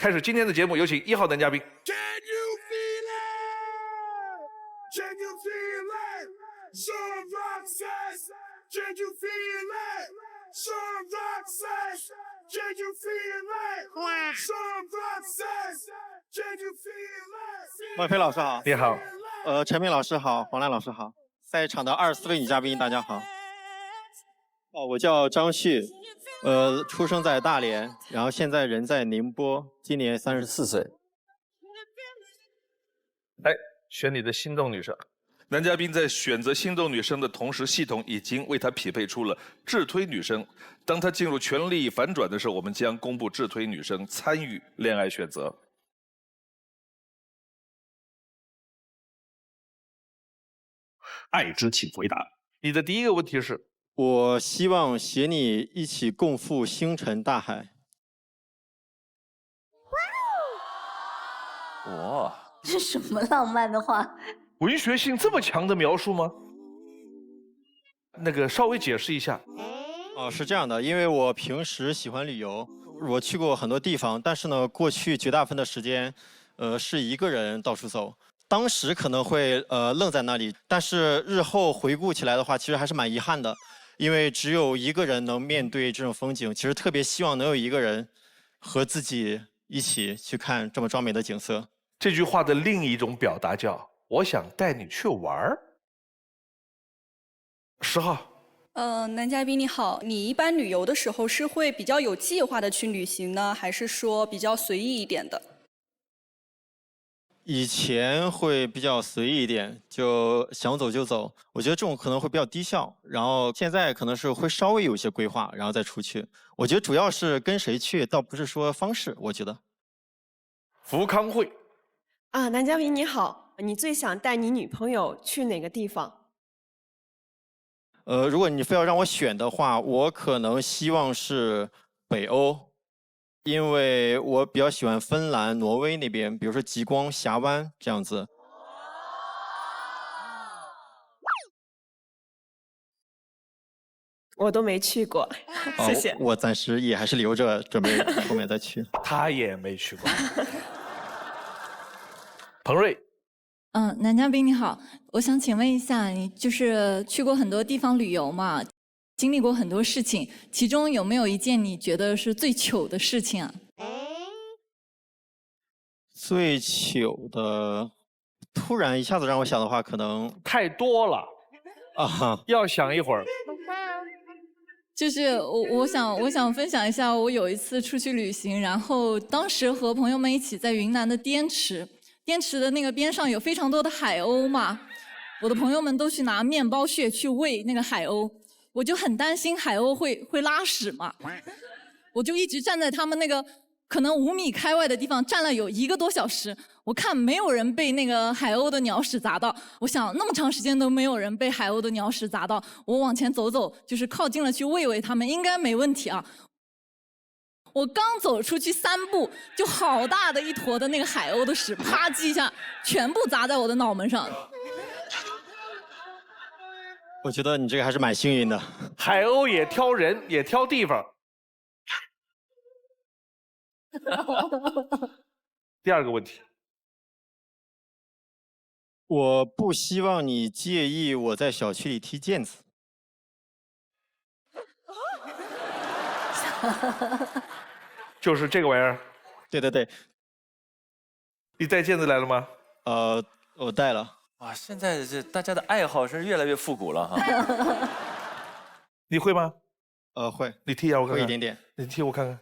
开始今天的节目，有请1号男嘉宾。Can you feel it? Can you feel it? Some rock says, can you feel it? Some rock says, can you feel it? Some rock says, can you feel it? 孟非老师好，你好，陈明老师好，黄澜老师好，在场的24位女嘉宾大家好。我叫张旭，出生在大连，然后现在人在宁波，今年34岁。来选你的心动女生。男嘉宾在选择心动女生的同时，系统已经为他匹配出了智推女生。当他进入权力反转的时候，我们将公布智推女生参与恋爱选择。爱之，请回答。你的第一个问题是？我希望携你一起共赴星辰大海。哇，这什么浪漫的话？文学性这么强的描述吗？那个稍微解释一下。是这样的，因为我平时喜欢旅游，我去过很多地方，但是呢，过去绝大部分的时间，是一个人到处走。当时可能会愣在那里，但是日后回顾起来的话，其实还是蛮遗憾的。因为只有一个人能面对这种风景，其实特别希望能有一个人和自己一起去看这么壮美的景色。这句话的另一种表达叫“我想带你去玩儿”。10号，男嘉宾你好，你一般旅游的时候是会比较有计划的去旅行呢，还是说比较随意一点的？以前会比较随意一点，就想走就走。我觉得这种可能会比较低效。然后现在可能是会稍微有一些规划，然后再出去。我觉得主要是跟谁去，倒不是说方式。我觉得。福康会。男嘉宾你好，你最想带你女朋友去哪个地方？如果你非要让我选的话，我可能希望是北欧。因为我比较喜欢芬兰、挪威那边，比如说极光峡湾这样子。我都没去过，谢谢。我暂时也还是留着，准备后面再去。他也没去过。彭瑞，男嘉宾你好，我想请问一下，你就是去过很多地方旅游嘛？经历过很多事情，其中有没有一件你觉得是最糗的事情啊？最糗的，突然一下子让我想的话，可能太多了啊，要想一会儿。就是我想分享一下，我有一次出去旅行，然后当时和朋友们一起在云南的滇池的那个边上有非常多的海鸥嘛，我的朋友们都去拿面包屑去喂那个海鸥。我就很担心海鸥会拉屎嘛，我就一直站在他们那个可能5米开外的地方站了有1个多小时，我看没有人被那个海鸥的鸟屎砸到，我想那么长时间都没有人被海鸥的鸟屎砸到，我往前走走，就是靠近了去喂喂它们，应该没问题啊。我刚走出去3步，就好大的一坨的那个海鸥的屎，啪叽一下全部砸在我的脑门上。我觉得你这个还是蛮幸运的。海鸥也挑人，也挑地方。第2个问题，我不希望你介意我在小区里踢毽子。就是这个玩意儿。对对对。你带毽子来了吗？我带了。哇，现在这大家的爱好是越来越复古了哈。你会吗？会。你踢一下我看看。会一点点。你踢我看看。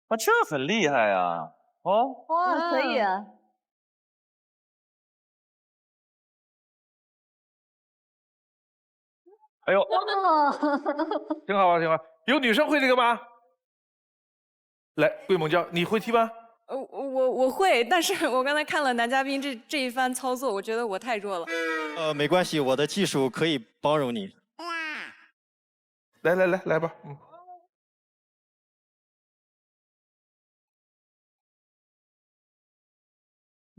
哇，这很厉害啊！哦。哇，可以啊。哎呦，挺好啊，挺好。有女生会这个吗？来，桂萌娇，你会踢吗？我会，但是我刚才看了男嘉宾这一番操作，我觉得我太弱了。没关系，我的技术可以包容你。来吧，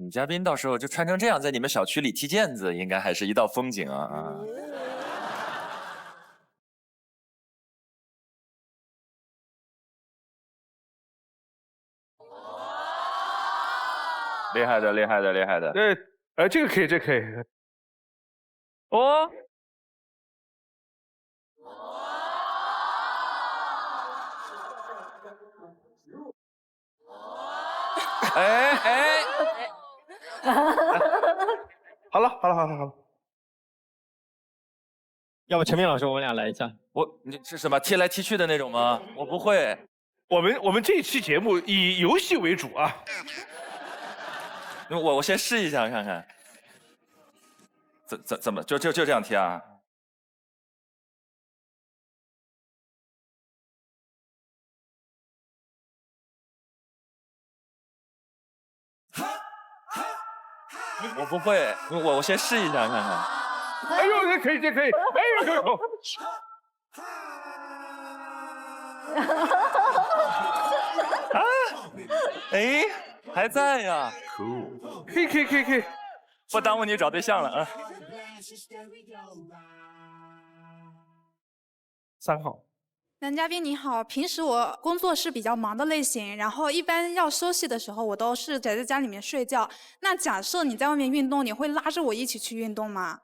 女嘉宾到时候就穿成这样，在你们小区里踢毽子，应该还是一道风景啊！厉害的，厉害的，厉害的。对，这个可以，这个可以。哦。哎，好了，好了，好了，好了。要不陈明老师，我们俩来一下。你是什么踢来踢去的那种吗？我不会。我们这一期节目以游戏为主啊。我先试一下看看。怎么就这样踢啊？我不会，我先试一下看看。哎呦，这可以，这可以，哎呦！啊，哎，还在呀。可以，不耽误你找对象了啊。3号。男嘉宾你好，平时我工作是比较忙的类型，然后一般要休息的时候，我都是宅在家里面睡觉。那假设你在外面运动，你会拉着我一起去运动吗？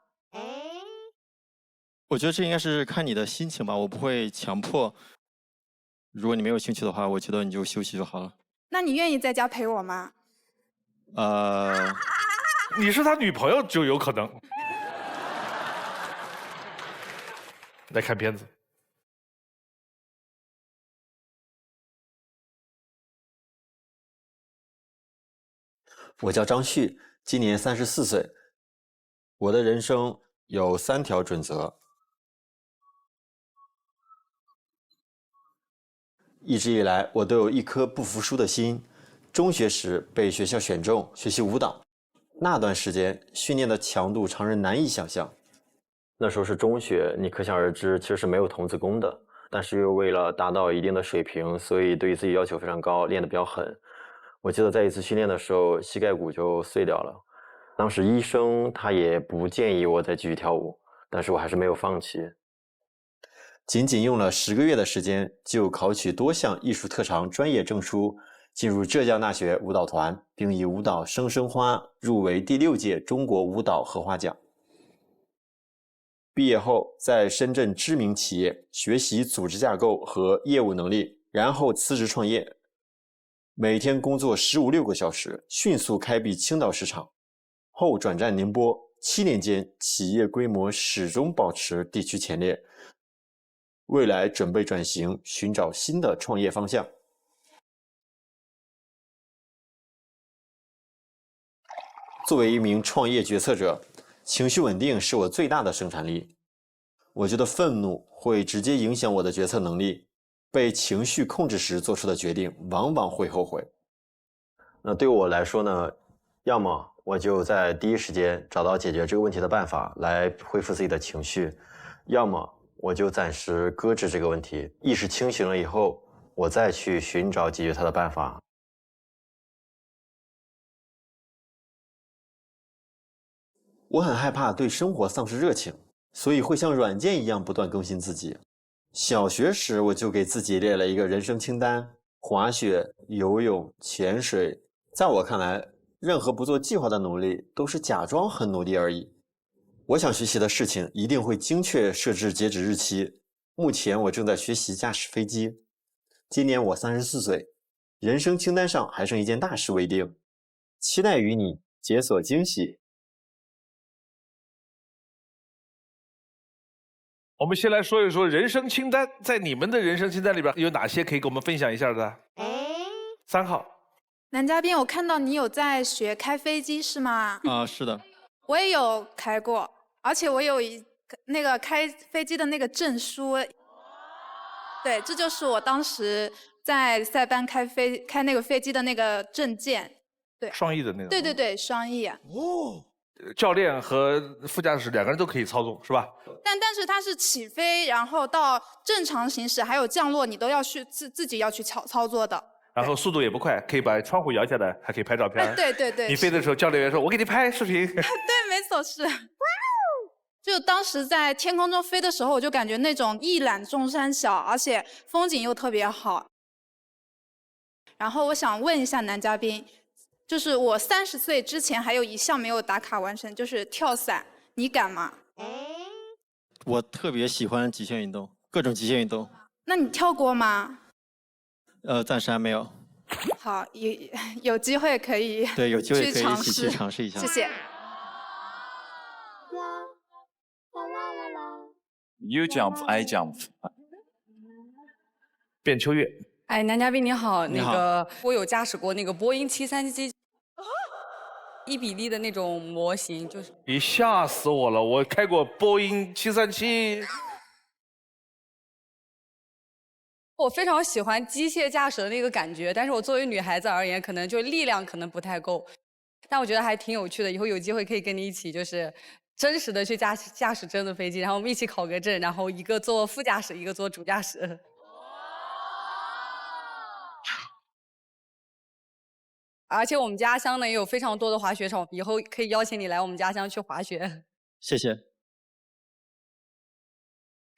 我觉得这应该是看你的心情吧，我不会强迫。如果你没有兴趣的话，我觉得你就休息就好了。那你愿意在家陪我吗？你是他女朋友就有可能。来看片子。我叫张旭，今年34岁。我的人生有3条准则。一直以来，我都有一颗不服输的心。中学时被学校选中学习舞蹈，那段时间训练的强度常人难以想象。那时候是中学，你可想而知，其实是没有童子功的。但是又为了达到一定的水平，所以对于自己要求非常高，练得比较狠。我记得在一次训练的时候，膝盖骨就碎掉了。当时医生他也不建议我再继续跳舞，但是我还是没有放弃。仅仅用了10个月的时间，就考取多项艺术特长专业证书，进入浙江大学舞蹈团，并以舞蹈《声声花》入围第6届中国舞蹈荷花奖。毕业后，在深圳知名企业学习组织架构和业务能力，然后辞职创业。每天工作15-16个小时，迅速开辟青岛市场，后转战宁波，7年间企业规模始终保持地区前列。未来准备转型，寻找新的创业方向。作为一名创业决策者，情绪稳定是我最大的生产力。我觉得愤怒会直接影响我的决策能力。被情绪控制时做出的决定，往往会后悔。那对我来说呢，要么我就在第一时间找到解决这个问题的办法来恢复自己的情绪，要么我就暂时搁置这个问题，意识清醒了以后，我再去寻找解决它的办法。我很害怕对生活丧失热情，所以会像软件一样不断更新自己。小学时我就给自己列了一个人生清单，滑雪、游泳、潜水。在我看来，任何不做计划的努力都是假装很努力而已。我想学习的事情一定会精确设置截止日期。目前我正在学习驾驶飞机。今年我34岁，人生清单上还剩一件大事未定，期待与你解锁惊喜。我们先来说一说人生清单，在你们的人生清单里边有哪些可以给我们分享一下的？3号，男嘉宾，我看到你有在学开飞机是吗？是的。我也有开过，而且我有那个开飞机的那个证书。对，这就是我当时在塞班开那个飞机的那个证件。对，双翼的那个。对对对，双翼。哦。教练和副驾驶2个人都可以操纵，是吧？但是它是起飞，然后到正常行驶还有降落，你都要去自己要去操作的。然后速度也不快，可以把窗户摇下来，还可以拍照片。对对对。你飞的时候，教练员说：“我给你拍视频。”对，没错是。就当时在天空中飞的时候，我就感觉那种一览众山小，而且风景又特别好。然后我想问一下男嘉宾，就是我30岁之前还有一项没有打卡完成，就是跳伞，你敢吗？我特别喜欢极限运动，各种极限运动。那你跳过吗？暂时还没有。好，有机会可以对，有机会可以去一起去尝试一下。谢谢。You jump, I jump。卞秋月，哎，男嘉宾你好，你好那个我有驾驶过那个波音737。1比例的那种模型，就是你吓死我了！我开过波音737。我非常喜欢机械驾驶的那个感觉，但是我作为女孩子而言，可能就力量可能不太够，但我觉得还挺有趣的。以后有机会可以跟你一起，就是真实的去驾驶真的飞机，然后我们一起考个证，然后一个做副驾驶，一个做主驾驶。而且我们家乡呢也有非常多的滑雪场，以后可以邀请你来我们家乡去滑雪。谢谢。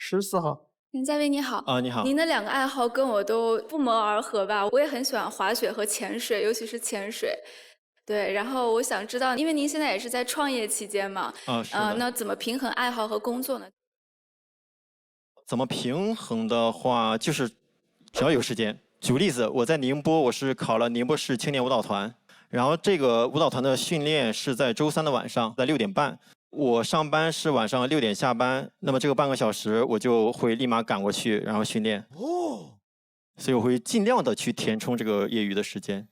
14号。男嘉宾你好。你好。您的2个爱好跟我都不谋而合吧？我也很喜欢滑雪和潜水，尤其是潜水。对，然后我想知道，因为您现在也是在创业期间嘛，是的。那怎么平衡爱好和工作呢？怎么平衡的话，就是只要有时间。举个例子，我在宁波，我是考了宁波市青年舞蹈团，然后这个舞蹈团的训练是在周3的晚上，在6点半。我上班是晚上6点下班，那么这个半个小时我就会立马赶过去，然后训练。所以我会尽量的去填充这个业余的时间。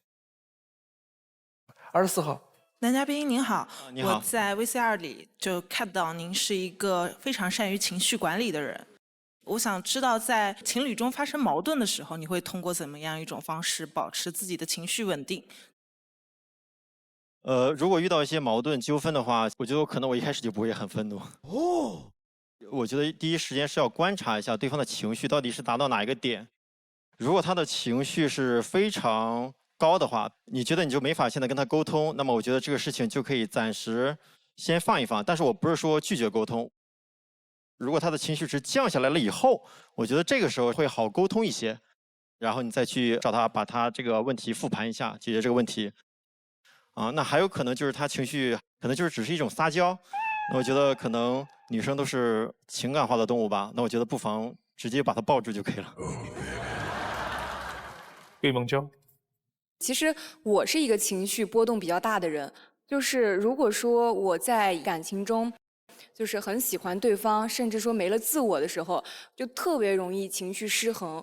24号。男嘉宾您好，你好。我在 VCR 里就看到您是一个非常善于情绪管理的人。我想知道，在情侣中发生矛盾的时候，你会通过怎么样一种方式保持自己的情绪稳定？如果遇到一些矛盾纠纷的话，我觉得可能我一开始就不会很愤怒。我觉得第一时间是要观察一下对方的情绪到底是达到哪一个点。如果他的情绪是非常高的话，你觉得你就没法现在跟他沟通，那么我觉得这个事情就可以暂时先放一放。但是我不是说拒绝沟通。如果他的情绪值降下来了以后，我觉得这个时候会好沟通一些，然后你再去找他，把他这个问题复盘一下，解决这个问题。那还有可能就是他情绪可能就是只是一种撒娇，那我觉得可能女生都是情感化的动物吧，那我觉得不妨直接把他抱住就可以了。魏梦娇。其实我是一个情绪波动比较大的人，就是如果说我在感情中就是很喜欢对方，甚至说没了自我的时候，就特别容易情绪失衡。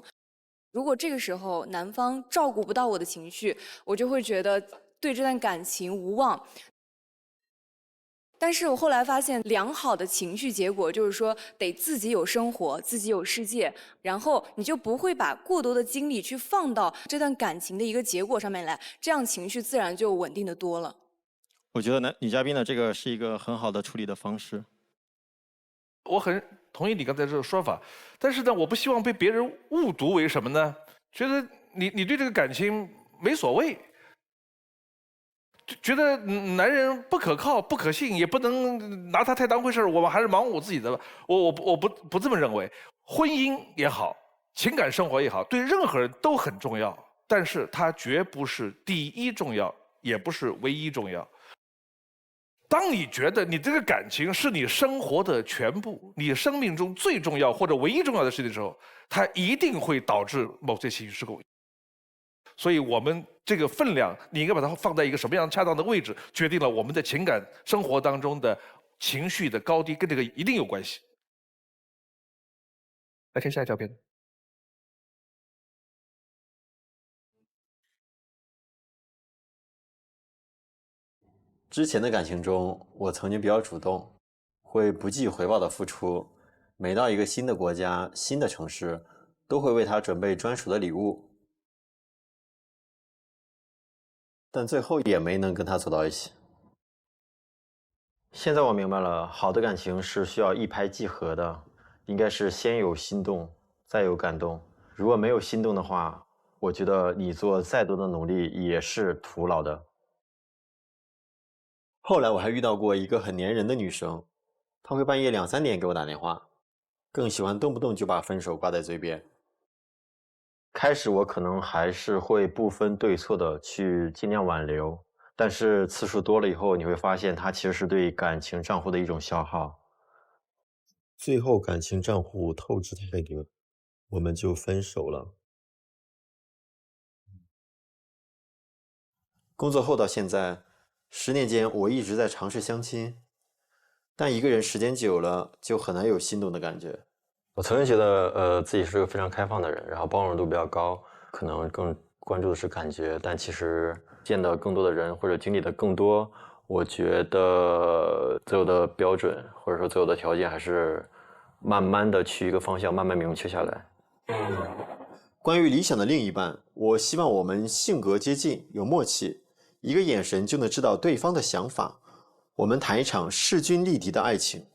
如果这个时候男方照顾不到我的情绪，我就会觉得对这段感情无望。但是我后来发现，良好的情绪结果就是说，得自己有生活，自己有世界，然后你就不会把过多的精力去放到这段感情的一个结果上面来，这样情绪自然就稳定的多了。我觉得女嘉宾的这个是一个很好的处理的方式。我很同意你刚才这个说法，但是呢，我不希望被别人误读为什么呢？觉得你对这个感情没所谓，觉得男人不可靠、不可信，也不能拿他太当回事儿，我们还是忙我自己的吧。我不这么认为。婚姻也好，情感生活也好，对任何人都很重要，但是它绝不是第一重要，也不是唯一重要。当你觉得你这个感情是你生活的全部，你生命中最重要或者唯一重要的事情的时候，它一定会导致某些情绪失控。所以我们这个分量，你应该把它放在一个什么样恰当的位置，决定了我们的情感生活当中的情绪的高低，跟这个一定有关系。来看下一照片。之前的感情中，我曾经比较主动，会不计回报的付出，每到一个新的国家、新的城市，都会为他准备专属的礼物，但最后也没能跟他走到一起。现在我明白了，好的感情是需要一拍即合的，应该是先有心动，再有感动。如果没有心动的话，我觉得你做再多的努力也是徒劳的。后来我还遇到过一个很粘人的女生，她会半夜2、3点给我打电话，更喜欢动不动就把分手挂在嘴边。开始我可能还是会不分对错的去尽量挽留，但是次数多了以后，你会发现它其实是对感情账户的一种消耗。最后感情账户透支太多，我们就分手了。工作后到现在，10年间我一直在尝试相亲，但一个人时间久了就很难有心动的感觉。我曾经觉得自己是个非常开放的人，然后包容度比较高，可能更关注的是感觉，但其实见的更多的人或者经历的更多，我觉得最后的标准或者说最后的条件还是慢慢的去一个方向慢慢明确下来。关于理想的另一半，我希望我们性格接近，有默契，一个眼神就能知道对方的想法。我们谈一场势均力敌的爱情，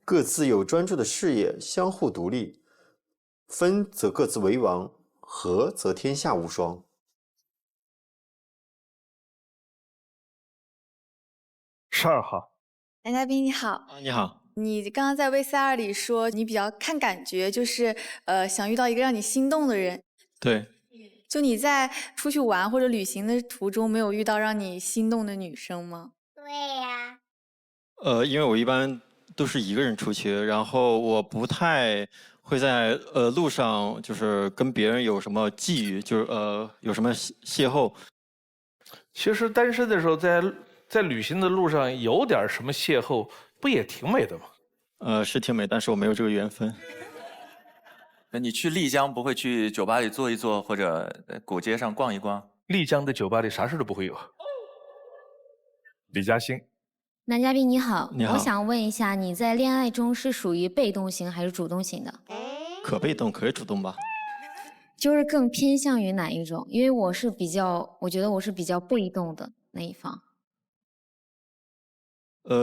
各自有专注的事业，相互独立，分则各自为王，合则天下无双。12号，男嘉宾你好。你好。你刚刚在 VCR 里说你比较看感觉，就是想遇到一个让你心动的人。对。就你在出去玩或者旅行的途中，没有遇到让你心动的女生吗？对呀。因为我一般都是一个人出去，然后我不太会在路上就是跟别人有什么际遇，就是有什么邂逅。其实单身的时候在旅行的路上有点什么邂逅，不也挺美的吗？是挺美，但是我没有这个缘分。那你去丽江不会去酒吧里坐一坐，或者古街上逛一逛？丽江的酒吧里啥事都不会有。李嘉欣，男嘉宾你好，你好。我想问一下，你在恋爱中是属于被动型还是主动型的？可被动可以主动吧。就是更偏向于哪一种？因为我觉得我是比较被动的那一方。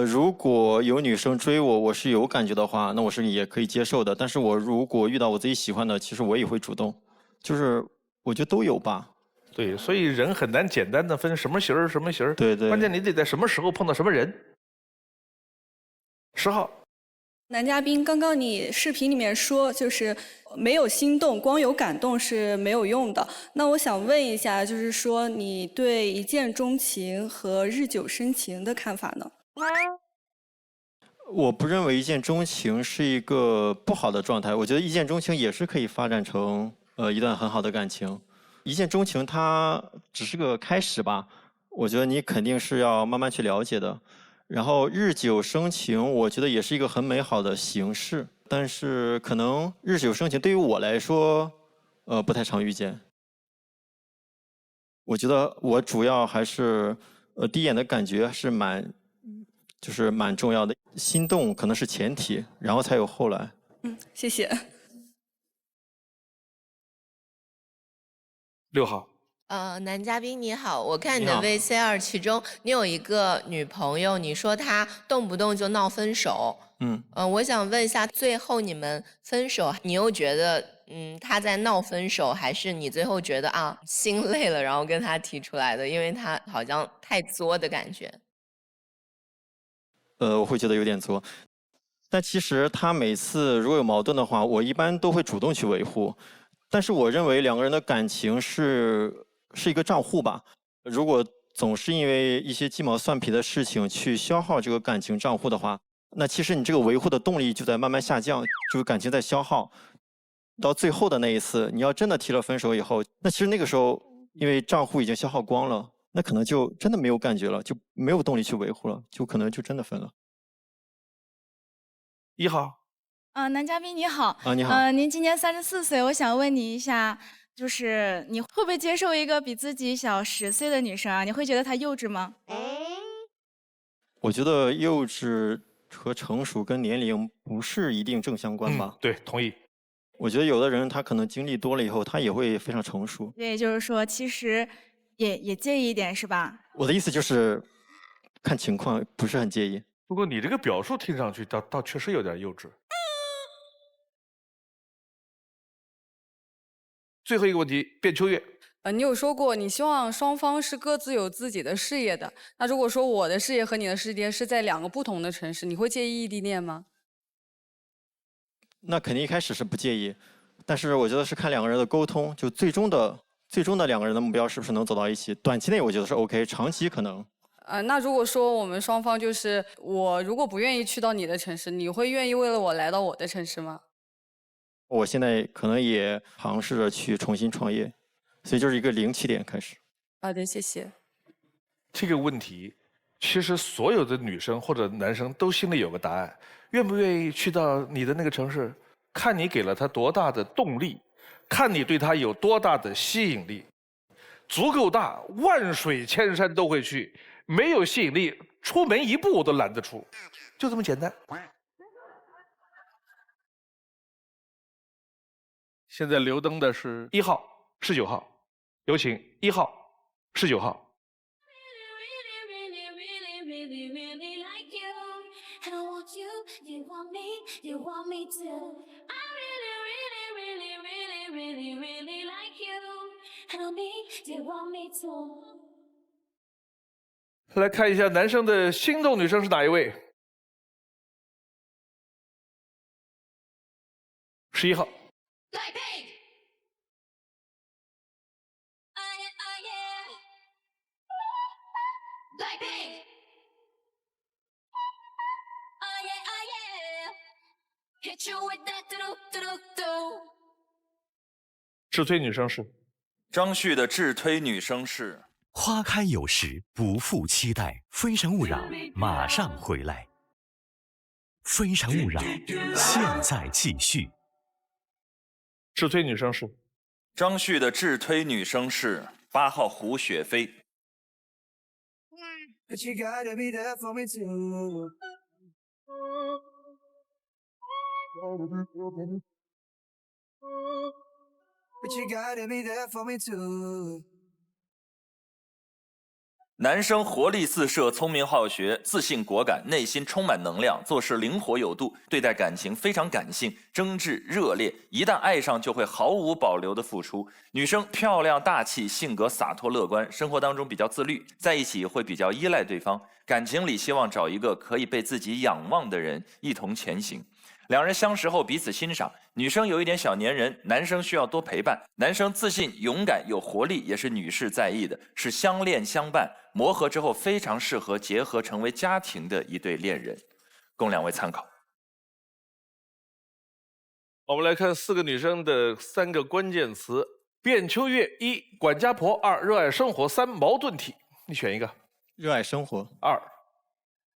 如果有女生追我，我是有感觉的话，那我是也可以接受的。但是我如果遇到我自己喜欢的，其实我也会主动，就是我觉得都有吧。对，所以人很难简单的分什么型儿什么型儿。对对。关键你得在什么时候碰到什么人。10号。男嘉宾，刚刚你视频里面说，就是没有心动，光有感动是没有用的。那我想问一下，就是说你对一见钟情和日久生情的看法呢？我不认为一见钟情是一个不好的状态，我觉得一见钟情也是可以发展成一段很好的感情。一见钟情它只是个开始吧，我觉得你肯定是要慢慢去了解的。然后日久生情，我觉得也是一个很美好的形式，但是可能日久生情对于我来说，不太常遇见。我觉得我主要还是第一眼的感觉是蛮重要的，心动可能是前提，然后才有后来。谢谢。6号。男嘉宾你好，我看你的 VCR， 其中你有一个女朋友，你说她动不动就闹分手。我想问一下，最后你们分手，你又觉得她在闹分手，还是你最后觉得啊心累了，然后跟她提出来的？因为她好像太作的感觉。我会觉得有点作，但其实他每次如果有矛盾的话，我一般都会主动去维护。但是我认为两个人的感情是一个账户吧，如果总是因为一些鸡毛蒜皮的事情去消耗这个感情账户的话，那其实你这个维护的动力就在慢慢下降，这个感情在消耗。到最后的那一次，你要真的提了分手以后，那其实那个时候因为账户已经消耗光了，那可能就真的没有感觉了，就没有动力去维护了，就可能就真的分了。1号。男嘉宾你好。你好。您今年34岁，我想问你一下，就是你会不会接受一个比自己小10岁的女生啊？你会觉得她幼稚吗？我觉得幼稚和成熟跟年龄不是一定正相关吧？对，同意。我觉得有的人他可能经历多了以后，他也会非常成熟。对，就是说其实也介意一点是吧？我的意思就是看情况，不是很介意。不过你这个表述听上去倒确实有点幼稚。最后一个问题，卞秋月。你有说过你希望双方是各自有自己的事业的。那如果说我的事业和你的事业是在2个不同的城市，你会介意异地恋吗？那肯定一开始是不介意，但是我觉得是看2个人的沟通，就最终的2个人的目标是不是能走到一起。短期内我觉得是 OK， 长期可能。那如果说我们双方就是我如果不愿意去到你的城市，你会愿意为了我来到我的城市吗？我现在可能也尝试着去重新创业，所以就是一个0起点开始。好的，谢谢。这个问题，其实所有的女生或者男生都心里有个答案，愿不愿意去到你的那个城市，看你给了他多大的动力，看你对他有多大的吸引力。足够大，万水千山都会去；没有吸引力，出门一步我都懒得出，就这么简单。现在留灯的是1号19号，有请1号19号。来看一下男生的心动女生是哪一位？11号。自推女生是张旭的自推女生是花开有时，不负期待。非诚勿扰，马上回来。非诚勿扰，现在继续。自推女生是张旭的自推女生是8号胡雪飞。男生活力四射，聪明好学，自信果敢，内心充满能量，做事灵活有度，对待感情非常感性，争执热烈，一旦爱上就会毫无保留的付出。女生漂亮大气，性格洒脱乐观，生活当中比较自律，在一起会比较依赖对方，感情里希望找一个可以被自己仰望的人，一同前行。两人相识后彼此欣赏，女生有一点小粘人，男生需要多陪伴。男生自信、勇敢、有活力，也是女士在意的，是相恋相伴，磨合之后非常适合结合成为家庭的一对恋人，供两位参考。我们来看4个女生的3个关键词：卞秋月1、管家婆2、热爱生活3、矛盾体。你选一个。热爱生活。2。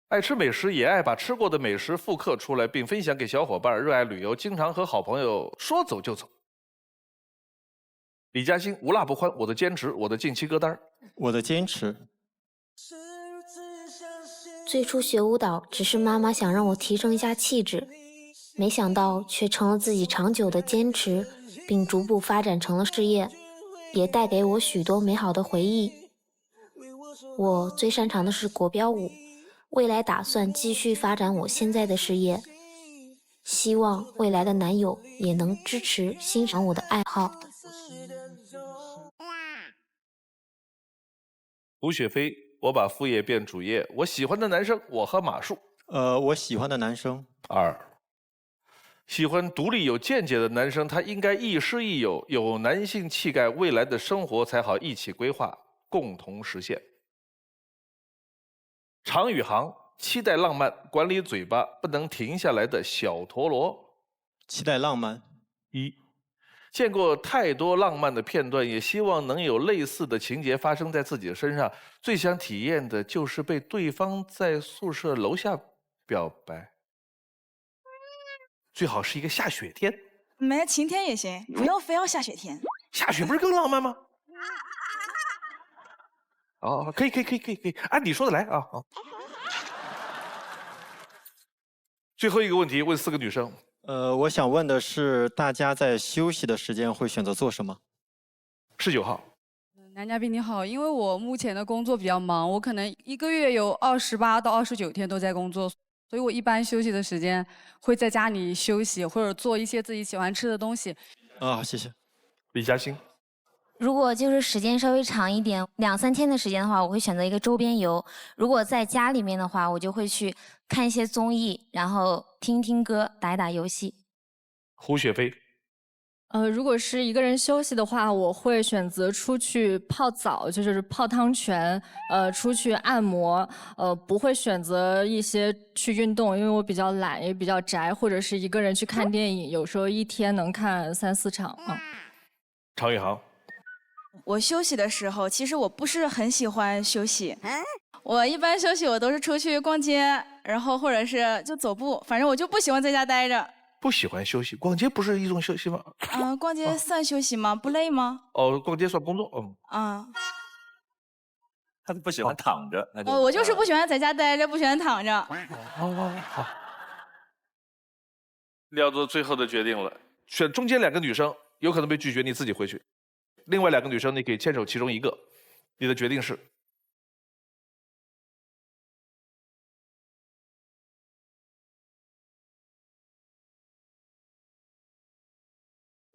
爱吃美食，也爱把吃过的美食复刻出来，并分享给小伙伴。热爱旅游，经常和好朋友说走就走。李嘉欣无辣不欢，我的坚持，我的近期歌单。我的坚持。最初学舞蹈只是妈妈想让我提升一下气质，没想到却成了自己长久的坚持，并逐步发展成了事业，也带给我许多美好的回忆。我最擅长的是国标舞。未来打算继续发展我现在的事业，希望未来的男友也能支持欣赏我的爱好。胡雪飞，我把副业变主业。我喜欢的男生，我和马术。我喜欢的男生。2，喜欢独立有见解的男生，他应该亦师亦友，有男性气概，未来的生活才好一起规划，共同实现。常宇航，期待浪漫，管理嘴巴，不能停下来的小陀螺。期待浪漫。1，见过太多浪漫的片段，也希望能有类似的情节发生在自己的身上。最想体验的就是被对方在宿舍楼下表白，最好是一个下雪天。没晴天也行，不用非要下雪天。下雪不是更浪漫吗？哦，可以，按你说的来啊！最后一个问题问4个女生。我想问的是，大家在休息的时间会选择做什么？19号。男嘉宾你好，因为我目前的工作比较忙，我可能1个月有28到29天都在工作，所以我一般休息的时间会在家里休息，或者做一些自己喜欢吃的东西。谢谢。李嘉欣。如果就是时间稍微长一点，2、3天的时间的话，我会选择一个周边游。如果在家里面的话，我就会去看一些综艺，然后听听歌，打一打游戏。胡雪飞，如果是一个人休息的话，我会选择出去泡澡，就是泡汤泉，出去按摩，不会选择一些去运动，因为我比较懒，也比较宅，或者是一个人去看电影，有时候一天能看3、4场。常宇航，我休息的时候，其实我不是很喜欢休息。我一般休息我都是出去逛街，然后或者是就走步，反正我就不喜欢在家待着。不喜欢休息，逛街不是一种休息吗？逛街算休息吗？不累吗？哦，逛街算工作，他不喜欢躺着，那就我就是不喜欢在家待着，不喜欢躺着。好，你要做最后的决定了，选中间2个女生，有可能被拒绝，你自己回去。另外2个女生，你可以牵手其中一个，你的决定是？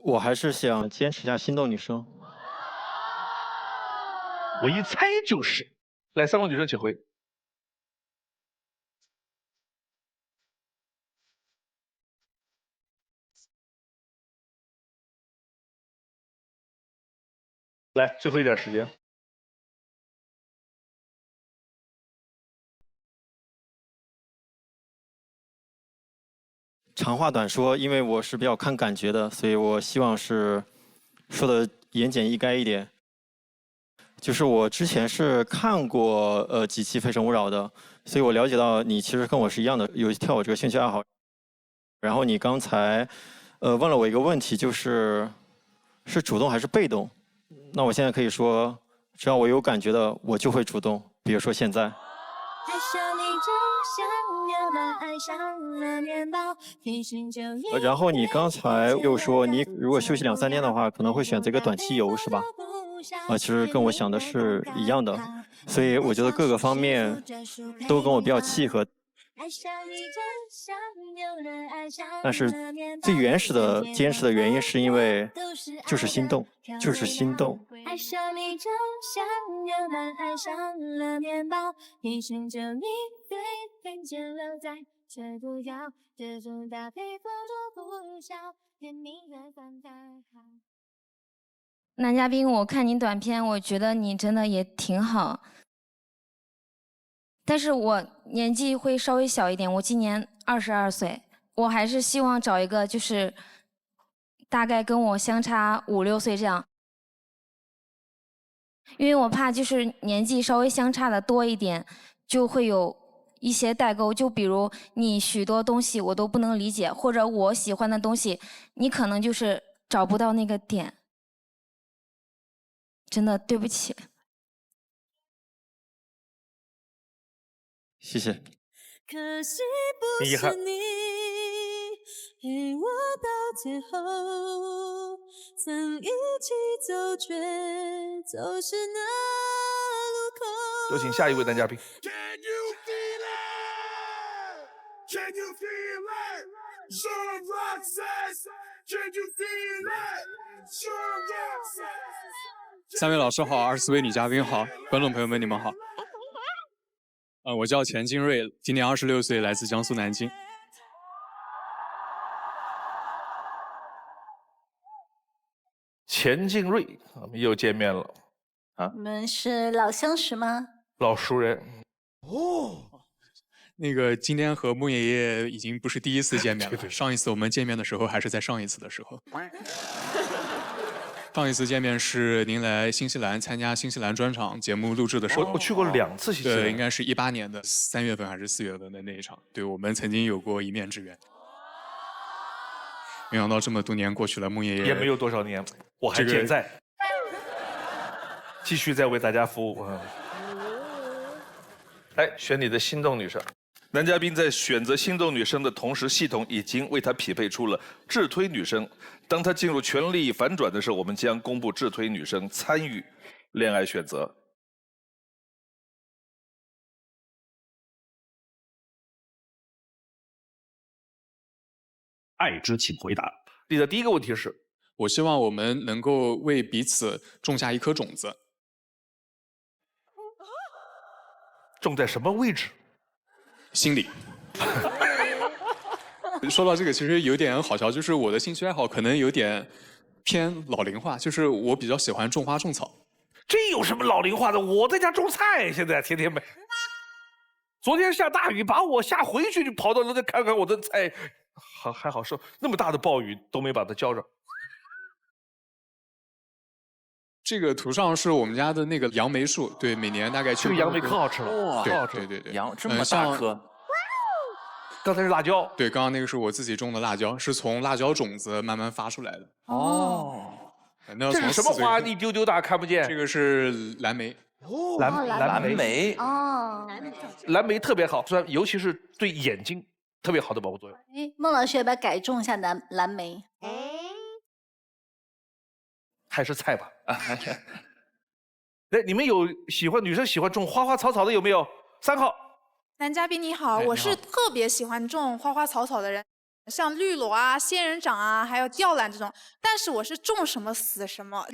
我还是想坚持一下心动女生。我一猜就是。来，3位女生请回。来，最后一点时间。长话短说，因为我是比较看感觉的，所以我希望是说的言简意赅一点。就是我之前是看过几期《非诚勿扰》的，所以我了解到你其实跟我是一样的，有跳舞这个兴趣爱好。然后你刚才问了我一个问题，就是主动还是被动？那我现在可以说，只要我有感觉的，我就会主动。比如说现在。然后你刚才又说，你如果休息2、3天的话，可能会选择一个短期游，是吧？其实跟我想的是一样的，所以我觉得各个方面都跟我比较契合。但是最原始的坚持的原因是因为就是心动，就是心动。爱上你就像有人爱上了面包，一生就你最并肩留在，却不要这种搭配风度不小，甜蜜缘分太好。男嘉宾，我看你短片，我觉得你真的也挺好。但是我年纪会稍微小一点，我今年22岁，我还是希望找一个就是大概跟我相差5、6岁这样，因为我怕就是年纪稍微相差的多一点，就会有一些代沟。就比如你许多东西我都不能理解，或者我喜欢的东西，你可能就是找不到那个点。真的对不起。谢谢。可惜不是你陪我到最后，曾一起走却走失那路口。有请下一位男嘉宾。Can you feel it? Can you feel it? Sean Roxas. Can you feel it? Sean Roxas. 3位老师好，24位女嘉宾好，观众朋友们你们好。我叫钱金瑞，今年26岁，来自江苏南京。钱静瑞，我们又见面了啊！你们是老相识吗？老熟人。哦，那个今天和穆爷爷已经不是第一次见面了，上一次我们见面的时候还是在上一次的时候。上一次见面是您来新西兰参加新西兰专场节目录制的时候，我去过2次新西兰，对，应该是18年的3月份还是4月份的那一场，对，我们曾经有过一面之缘。没想到这么多年过去了，穆爷爷也没有多少年，我还健在，继续在为大家服务。来，选你的心动女生。男嘉宾在选择心动女生的同时，系统已经为他匹配出了智推女生。当他进入权力反转的时候，我们将公布智推女生参与恋爱选择。爱之请回答。你的第一个问题是：我希望我们能够为彼此种下一颗种子。种在什么位置？心里。说到这个，其实有点好笑，就是我的兴趣爱好可能有点偏老龄化，就是我比较喜欢种花种草。这有什么老龄化的？我在家种菜，现在天天没。昨天下大雨，把我吓回去，就跑到楼下看看我的菜，还好受。那么大的暴雨都没把它浇着。这个图上是我们家的那个杨梅树，对，每年大概这个杨梅可好吃了，哇，可好吃。对，杨这么大颗。刚才是辣椒，对，刚刚那个是我自己种的辣椒，是从辣椒种子慢慢发出来的。哦，这是什么花？一丢丢大看不见。这个是蓝莓。哦，蓝莓。哦，蓝莓特别好，尤其是对眼睛特别好的保护作用。哎，孟老师要不要改种一下蓝莓？还是菜吧。哎，你们有女生喜欢种花花草草的有没有？3号。男嘉宾你好，我是特别喜欢种花花草草的人，像绿萝啊、仙人掌啊，还有吊兰这种。但是我是种什么死什么，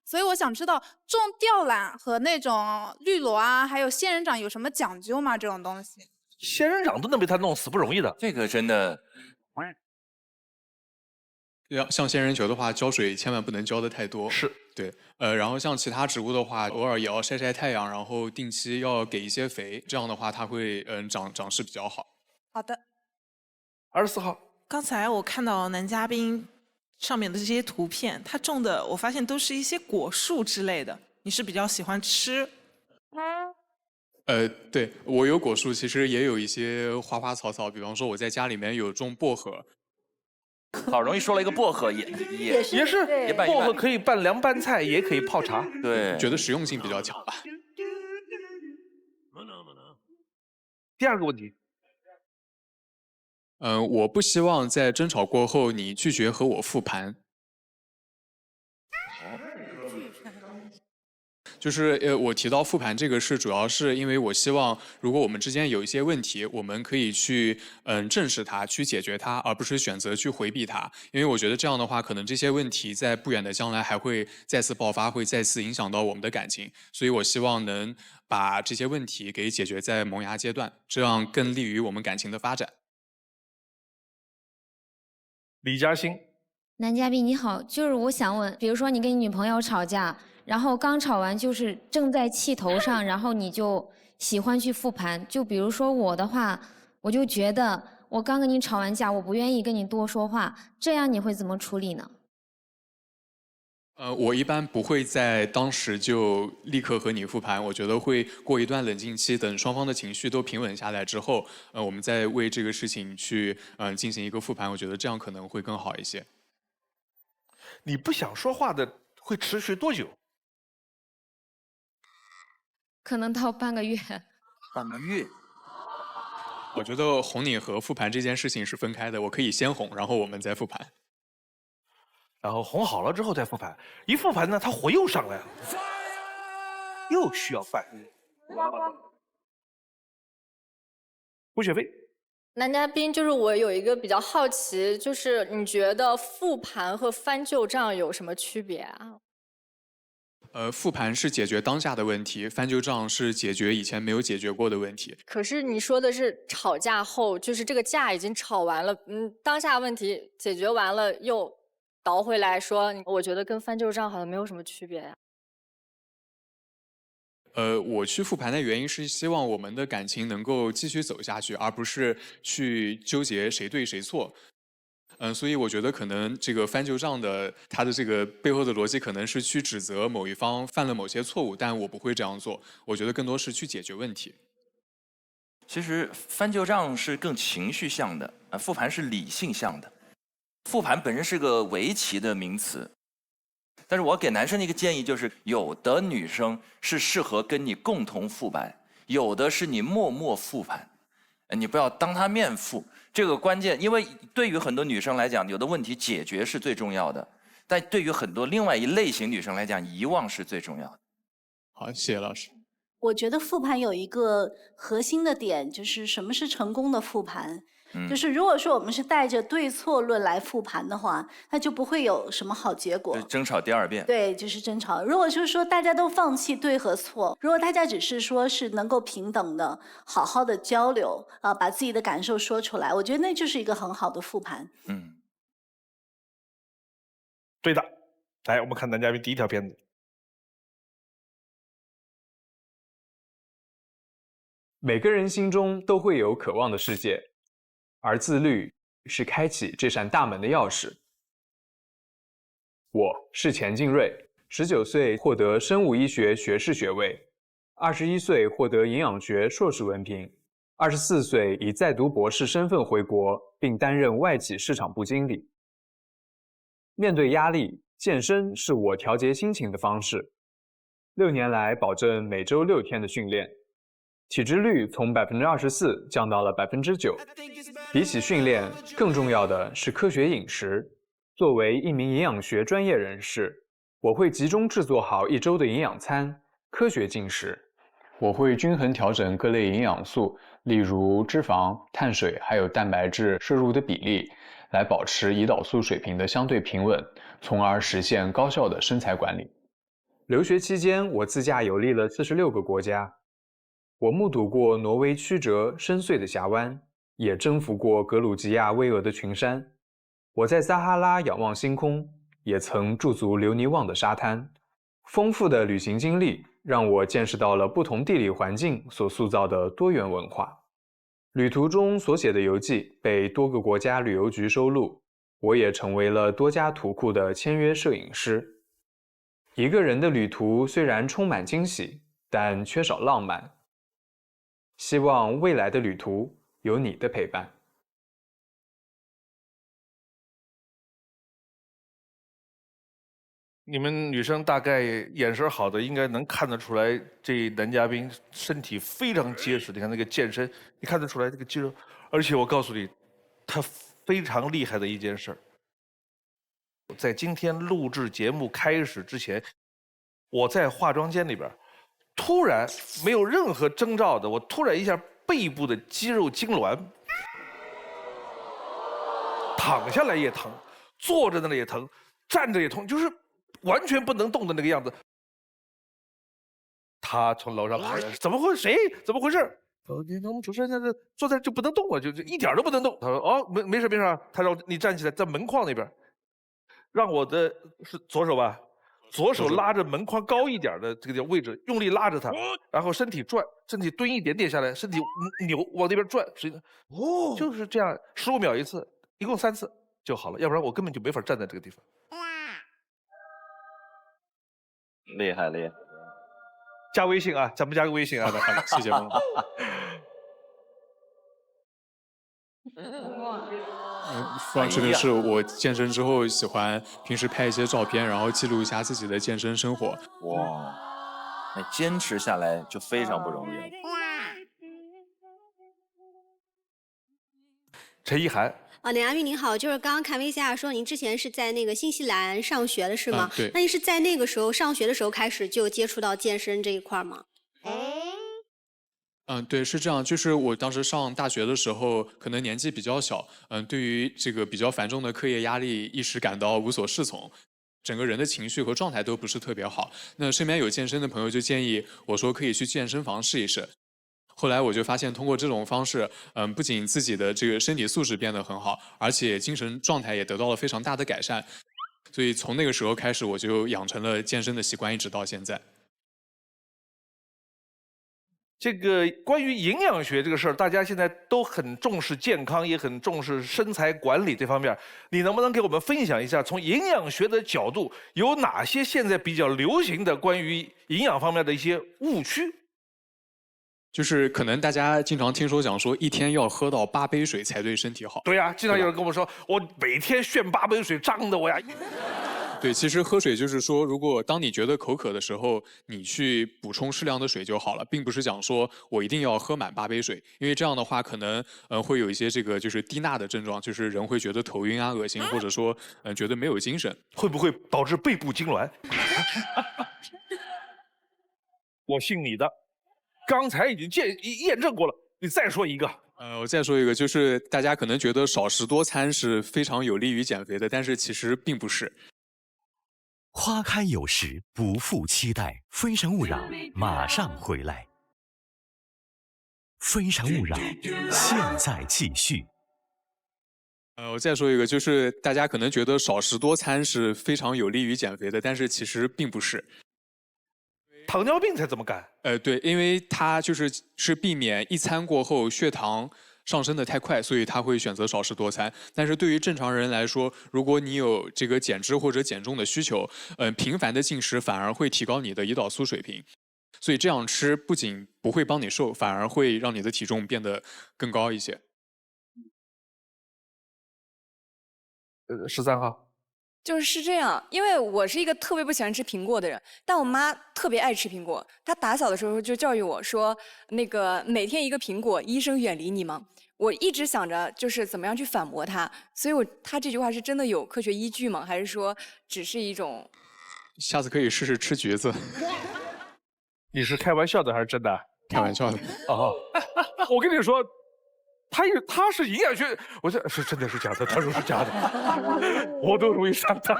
所以我想知道种吊兰和那种绿萝啊，还有仙人掌有什么讲究吗？这种东西？仙人掌都能被它弄死，不容易的。这个真的。像仙人球的话，浇水千万不能浇得太多。是，对，然后像其他植物的话，偶尔也要晒晒太阳，然后定期要给一些肥，这样的话它会长势比较好。好的。24号。刚才我看到男嘉宾上面的这些图片，他种的我发现都是一些果树之类的，你是比较喜欢吃？对，我有果树，其实也有一些花花草草，比方说我在家里面有种薄荷。好容易说了一个薄荷，也是薄荷可以拌凉拌菜，也可以泡茶。对，觉得实用性比较强吧。第2个问题。我不希望在争吵过后你拒绝和我复盘。就是我提到复盘这个主要是因为我希望，如果我们之间有一些问题，我们可以去正视它，去解决它，而不是选择去回避它。因为我觉得这样的话，可能这些问题在不远的将来还会再次爆发，会再次影响到我们的感情。所以我希望能把这些问题给解决在萌芽阶段，这样更利于我们感情的发展。李嘉欣。男嘉宾你好，就是我想问，比如说你跟你女朋友吵架，然后刚吵完就是正在气头上，然后你就喜欢去复盘。就比如说我的话，我就觉得我刚跟你吵完架，我不愿意跟你多说话，这样你会怎么处理呢？我一般不会在当时就立刻和你复盘，我觉得会过一段冷静期，等双方的情绪都平稳下来之后，我们再为这个事情去进行一个复盘，我觉得这样可能会更好一些。你不想说话的会持续多久？可能到半个月。半个月。我觉得哄你和复盘这件事情是分开的，我可以先哄，然后我们再复盘。然后哄好了之后再复盘，一复盘呢，他火又上来了，又需要反应。胡雪飞。男嘉宾，就是我有一个比较好奇，就是你觉得复盘和翻旧账有什么区别啊？复盘是解决当下的问题，翻旧账是解决以前没有解决过的问题。可是你说的是吵架后，就是这个架已经吵完了，当下问题解决完了，又倒回来说，我觉得跟翻旧账好像没有什么区别呀。我去复盘的原因是希望我们的感情能够继续走下去，而不是去纠结谁对谁错。所以我觉得可能这个翻旧账的它的这个背后的逻辑可能是去指责某一方犯了某些错误，但我不会这样做。我觉得更多是去解决问题。其实翻旧账是更情绪向的，复盘是理性向的。复盘本身是个围棋的名词。但是我给男生的一个建议就是，有的女生是适合跟你共同复盘，有的是你默默复盘，你不要当她面复。这个关键，因为对于很多女生来讲，有的问题解决是最重要的，但对于很多另外一类型女生来讲，遗忘是最重要的。好，谢谢老师。我觉得复盘有一个核心的点，就是什么是成功的复盘？就是如果说我们是带着对错论来复盘的话，那就不会有什么好结果。争吵第2遍。对，就是争吵。如果就是说大家都放弃对和错，如果大家只是说是能够平等的、好好的交流啊，把自己的感受说出来，我觉得那就是一个很好的复盘。对的。来，我们看男嘉宾第一条片子。每个人心中都会有渴望的世界，而自律是开启这扇大门的钥匙。我是钱静瑞，19岁获得生物医学学士学位，21岁获得营养学硕士文凭，24岁以在读博士身份回国，并担任外企市场部经理。面对压力，健身是我调节心情的方式。6年来，保证每周6天的训练。体脂率从24%降到了9%。比起训练，更重要的是科学饮食。作为一名营养学专业人士，我会集中制作好1周的营养餐，科学进食。我会均衡调整各类营养素，例如脂肪、碳水还有蛋白质摄入的比例，来保持胰岛素水平的相对平稳，从而实现高效的身材管理。留学期间，我自驾游历了46个国家。我目睹过挪威曲折深邃的峡湾，也征服过格鲁吉亚巍峨的群山。我在撒哈拉仰望星空，也曾驻足留尼旺的沙滩。丰富的旅行经历让我见识到了不同地理环境所塑造的多元文化。旅途中所写的游记被多个国家旅游局收录，我也成为了多家图库的签约摄影师。一个人的旅途虽然充满惊喜，但缺少浪漫。希望未来的旅途有你的陪伴。你们女生大概眼神好的，应该能看得出来，这男嘉宾身体非常结实。你看那个健身，你看得出来这个肌肉。而且我告诉你，他非常厉害的一件事儿，在今天录制节目开始之前，我在化妆间里边。突然没有任何征兆的，我突然一下背部的肌肉痉挛，躺下来也疼，坐着那也疼，站着也疼，就是完全不能动的那个样子。他从楼上爬下来，怎么会？谁？怎么回事？我们主持人在这坐在这就不能动了，就一点都不能动。他说：“哦，没事没事啊。”他让你站起来，在门框那边，让我的是左手吧。左手拉着门框高一点的这个位置，用力拉着它，然后身体转，身体蹲一点点下来，身体扭往那边转，就是这样，15秒一次，一共3次就好了，要不然我根本就没法站在这个地方。厉害厉害！加微信啊，咱们加个微信啊，谢谢孟。说到这个是我健身之后喜欢平时拍一些照片，然后记录一下自己的健身生活。哇，那坚持下来就非常不容易了。陈意涵。梁嘉宾您好，就是刚刚看 VCR 说您之前是在那个新西兰上学的是吗？对。那您是在那个时候上学的时候开始就接触到健身这一块吗？对，是这样。就是我当时上大学的时候，可能年纪比较小，对于这个比较繁重的课业压力，一时感到无所适从，整个人的情绪和状态都不是特别好。那身边有健身的朋友就建议我说可以去健身房试一试。后来我就发现，通过这种方式，不仅自己的这个身体素质变得很好，而且精神状态也得到了非常大的改善。所以从那个时候开始，我就养成了健身的习惯，一直到现在。这个关于营养学这个事儿，大家现在都很重视健康，也很重视身材管理这方面。你能不能给我们分享一下，从营养学的角度，有哪些现在比较流行的关于营养方面的一些误区？就是可能大家经常听说讲说，一天要喝到8杯水才对身体好。对呀，经常有人跟我说，我每天炫8杯水，胀的我呀。对，其实喝水就是说，如果当你觉得口渴的时候，你去补充适量的水就好了，并不是讲说我一定要喝满8杯水，因为这样的话可能会有一些这个就是低钠的症状，就是人会觉得头晕啊、恶心，或者说觉得没有精神，会不会导致背部痉挛？我信你的，刚才已经验证过了，你再说一个。我再说一个，就是大家可能觉得少食多餐是非常有利于减肥的，但是其实并不是。花开有时，不负期待。非诚勿扰，马上回来。非诚勿扰，现在继续。我再说一个，就是大家可能觉得少食多餐是非常有利于减肥的，但是其实并不是。糖尿病才这么干？对，因为它是避免一餐过后血糖上升的太快，所以他会选择少食多餐。但是对于正常人来说，如果你有这个减脂或者减重的需求，频繁的进食反而会提高你的胰岛素水平。所以这样吃不仅不会帮你瘦，反而会让你的体重变得更高一些。13号。就是这样，因为我是一个特别不喜欢吃苹果的人，但我妈特别爱吃苹果。她打小的时候就教育我说，那个每天一个苹果，医生远离你吗？我一直想着就是怎么样去反驳她，所以她这句话是真的有科学依据吗？还是说只是一种？下次可以试试吃橘子。你是开玩笑的还是真的？开玩笑的。哦，我跟你说。他是营养学，我这是真的是假的，他说是假的，我都容易上当。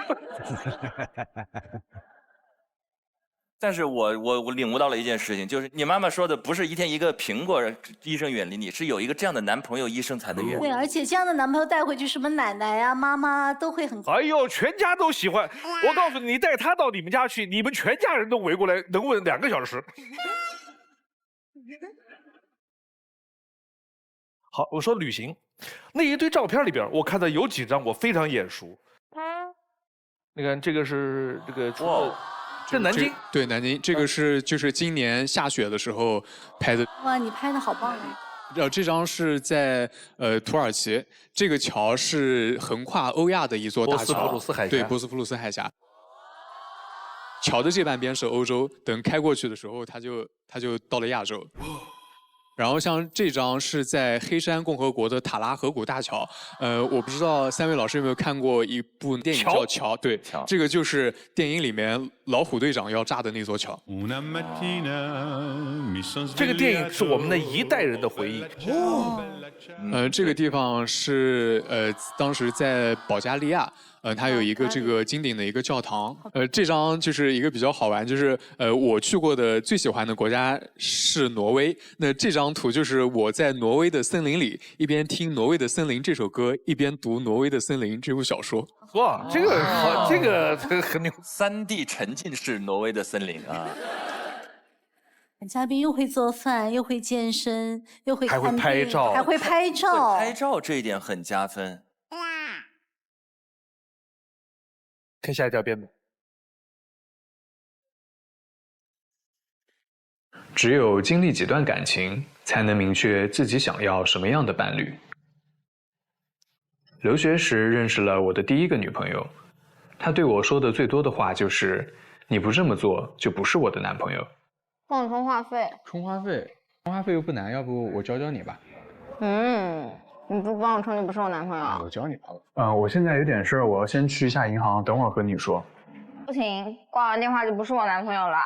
但是我领悟到了一件事情，就是你妈妈说的不是一天一个苹果医生远离你，是有一个这样的男朋友医生才能远离。对，而且这样的男朋友带回去，什么奶奶呀、妈妈都会很。哎呦，全家都喜欢。我告诉你，你带他到你们家去，你们全家人都围过来，能问2个小时。好，我说旅行，那一堆照片里边，我看到有几张我非常眼熟。你看，这个是这个这南京，对，南京，这个是就是今年下雪的时候拍的。哇，你拍的好棒啊！这张是在土耳其，这个桥是横跨欧亚的一座大桥，波斯普鲁斯海峡。对，波斯普鲁斯海峡。桥的这半边是欧洲，等开过去的时候，它就到了亚洲。然后像这张是在黑山共和国的塔拉河谷大桥，我不知道3位老师有没有看过一部电影叫《桥》？对，这个就是电影里面老虎队长要炸的那座桥。这个电影是我们的一代人的回忆。这个地方是当时在保加利亚。它有一个这个经典的一个教堂。这张就是一个比较好玩，就是我去过的最喜欢的国家是挪威。那这张图就是我在挪威的森林里，一边听《挪威的森林》这首歌，一边读《挪威的森林》这部小说。哇，这个好，这个很牛。3D 沉浸式挪威的森林啊！嘉宾又会做饭，又会健身，又会还会拍照，还会拍照。拍照这一点很加分。看下一条辩论。只有经历几段感情，才能明确自己想要什么样的伴侣。留学时认识了我的第一个女朋友，她对我说的最多的话就是：“你不这么做，就不是我的男朋友。”帮我充话费。充话费？充话费又不难，要不我教教你吧？你不帮我充，就不是我男朋友。我教你吧。我现在有点事儿，我要先去一下银行，等会儿和你说。不行，挂完电话就不是我男朋友了。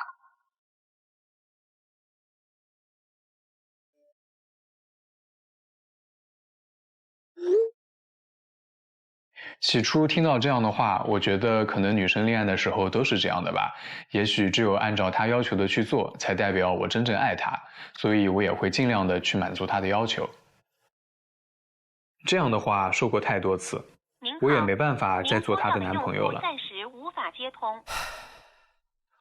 起初听到这样的话，我觉得可能女生恋爱的时候都是这样的吧。也许只有按照她要求的去做，才代表我真正爱她，所以我也会尽量的去满足她的要求。这样的话说过太多次，我也没办法再做她的男朋友了。暂时无法接通。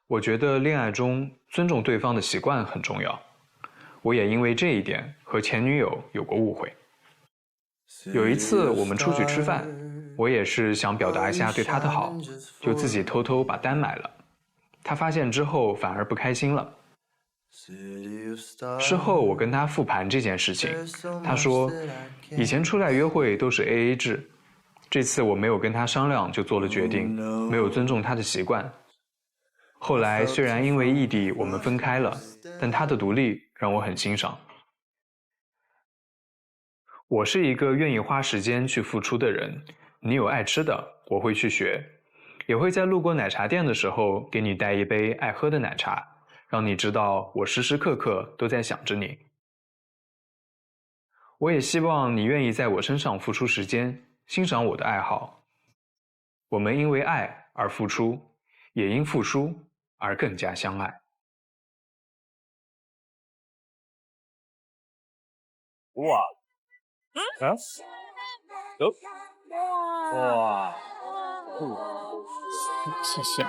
我觉得恋爱中尊重对方的习惯很重要。我也因为这一点和前女友有过误会。有一次我们出去吃饭，我也是想表达一下对她的好，就自己偷偷把单买了。她发现之后反而不开心了。事后我跟她复盘这件事情，她说以前出来约会都是 AA 制，这次我没有跟她商量就做了决定，没有尊重她的习惯。后来虽然因为异地我们分开了，但她的独立让我很欣赏。我是一个愿意花时间去付出的人，你有爱吃的我会去学，也会在路过奶茶店的时候给你带一杯爱喝的奶茶，让你知道我时时刻刻都在想着你。我也希望你愿意在我身上付出时间，欣赏我的爱好。我们因为爱而付出，也因付出而更加相爱。哇，啊，走，哇，谢谢。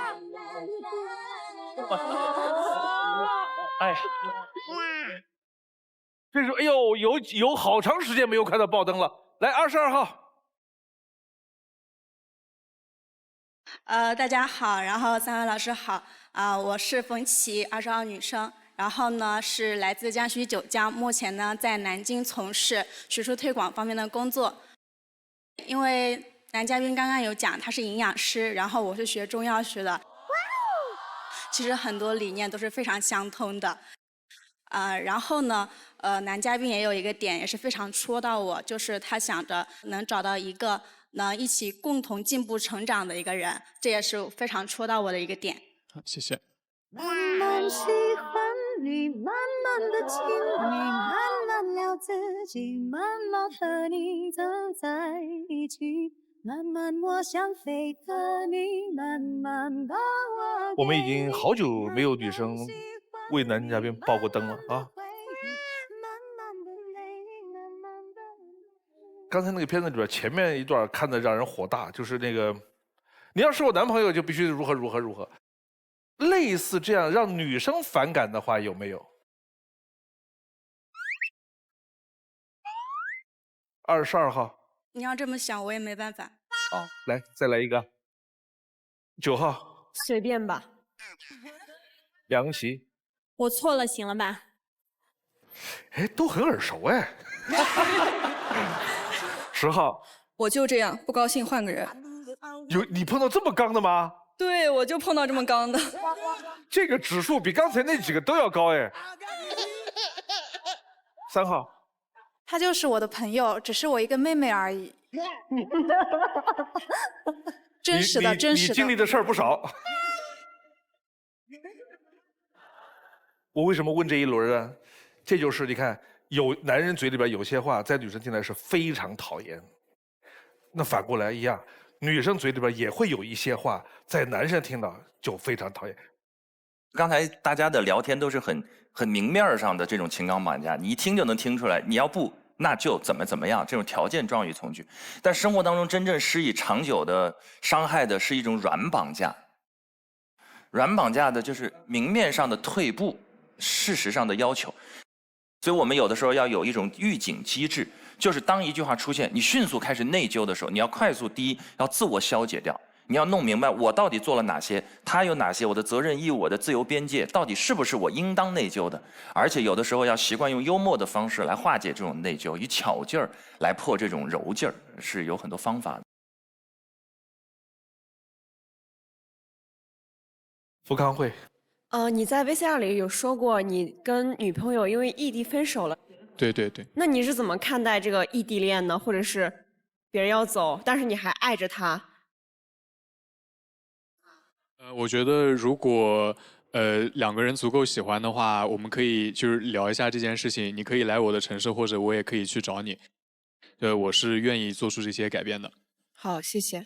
哎，这是哎呦，有好长时间没有看到爆灯了。来，22号。大家好，然后3位老师好，我是冯琦，22号女生，然后呢是来自江西九江，目前呢在南京从事学术推广方面的工作。因为男嘉宾刚刚有讲他是营养师，然后我是学中药学的，其实很多理念都是非常相通的。然后呢，男嘉宾也有一个点也是非常戳到我，就是他想着能找到一个能一起共同进步成长的一个人，这也是非常戳到我的一个点。好，谢谢。慢慢喜欢你，慢慢的亲密，慢慢聊自己，慢慢和你走在一起，慢慢我想飞的你，慢慢把我们已经好久没有女生为男嘉宾爆过灯了啊！刚才那个片子里边前面一段看的让人火大，就是那个你要是我男朋友就必须如何如何如何，类似这样让女生反感的话有没有？22号。你要这么想，我也没办法。好，来再来一个。9号。随便吧。梁琦。我错了，行了吧？哎，都很耳熟哎。10号。我就这样，不高兴换个人。你碰到这么刚的吗？对，我就碰到这么刚的。这个指数比刚才那几个都要高哎。3号。他就是我的朋友，只是我一个妹妹而已。真实的，真实的。你经历的事儿不少。我为什么问这一轮呢？这就是你看，有男人嘴里边有些话，在女生听来是非常讨厌。那反过来一样，女生嘴里边也会有一些话，在男生听到就非常讨厌。刚才大家的聊天都是很明面上的这种情感绑架，你一听就能听出来，你要不那就怎么样，这种条件状语从句。但生活当中真正施以长久的伤害的是一种软绑架。软绑架的就是明面上的退步，事实上的要求。所以我们有的时候要有一种预警机制，就是当一句话出现，你迅速开始内疚的时候，你要快速第一要自我消解掉。你要弄明白我到底做了哪些，他有哪些，我的责任义务，我的自由边界到底是不是我应当内疚的。而且有的时候要习惯用幽默的方式来化解这种内疚，以巧劲儿来破这种柔劲儿，是有很多方法的。傅康慧。你在 VCR 里有说过你跟女朋友因为异地分手了。对对对。那你是怎么看待这个异地恋呢？或者是别人要走，但是你还爱着他？我觉得如果两个人足够喜欢的话，我们可以就是聊一下这件事情。你可以来我的城市，或者我也可以去找你。我是愿意做出这些改变的。好，谢谢。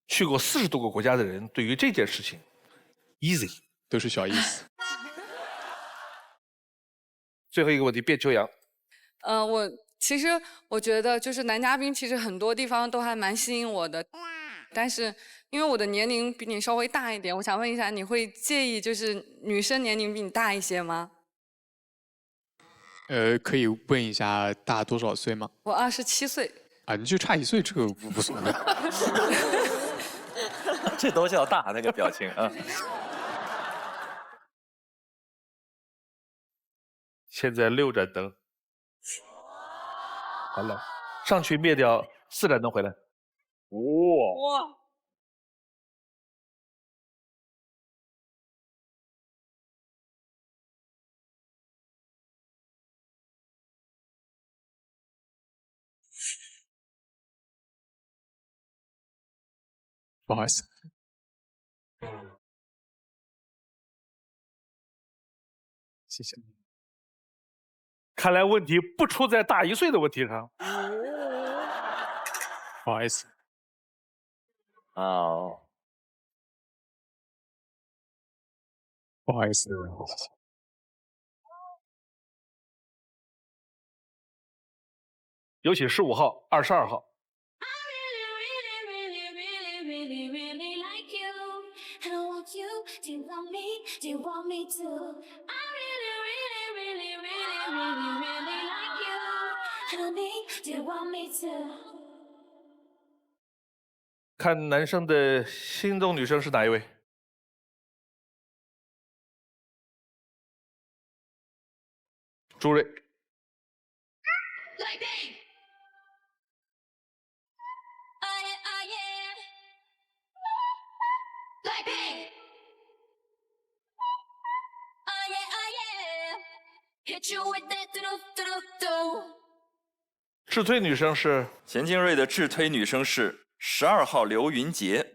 去过40多个国家的人，对于这件事情 ，easy 都是小意思。最后一个问题，卞秋阳。其实我觉得就是男嘉宾，其实很多地方都还蛮吸引我的，但是因为我的年龄比你稍微大一点，我想问一下，你会介意就是女生年龄比你大一些吗？可以问一下大多少岁吗？我27岁。啊，你就差1岁，这个无所谓。这都叫大那个表情啊。现在6盏灯，好了，上去灭掉4盏灯回来。哇！不好意思。谢谢。看来问题不出在大1岁的问题上。不好意思。哦，不好意思。有请15号、22号。看男生的心动女生是哪一位？朱瑞。智推女生是钱金瑞的智推女生是12号刘云杰。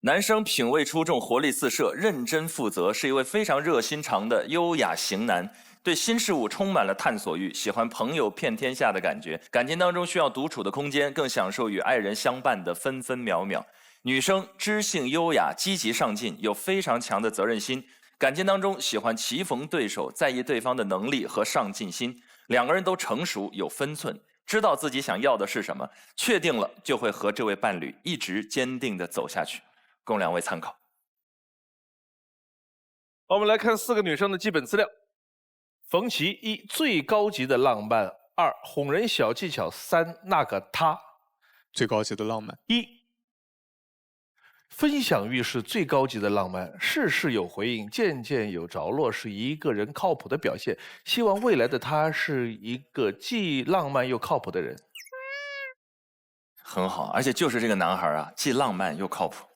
男生品味出众，活力四射，认真负责，是一位非常热心肠的优雅型男。对新事物充满了探索欲，喜欢朋友遍天下的感觉，感情当中需要独处的空间，更享受与爱人相伴的分分秒秒。女生知性优雅，积极上进，有非常强的责任心，感情当中喜欢棋逢对手，在意对方的能力和上进心，两个人都成熟有分寸，知道自己想要的是什么，确定了就会和这位伴侣一直坚定地走下去，供两位参考。我们来看4个女生的基本资料。冯琦1最高级的浪漫，2哄人小技巧，3那个他。最高级的浪漫。1分享欲是最高级的浪漫，事事有回应，件件有着落，是一个人靠谱的表现。希望未来的他是一个既浪漫又靠谱的人。很好，而且就是这个男孩啊，既浪漫又靠谱。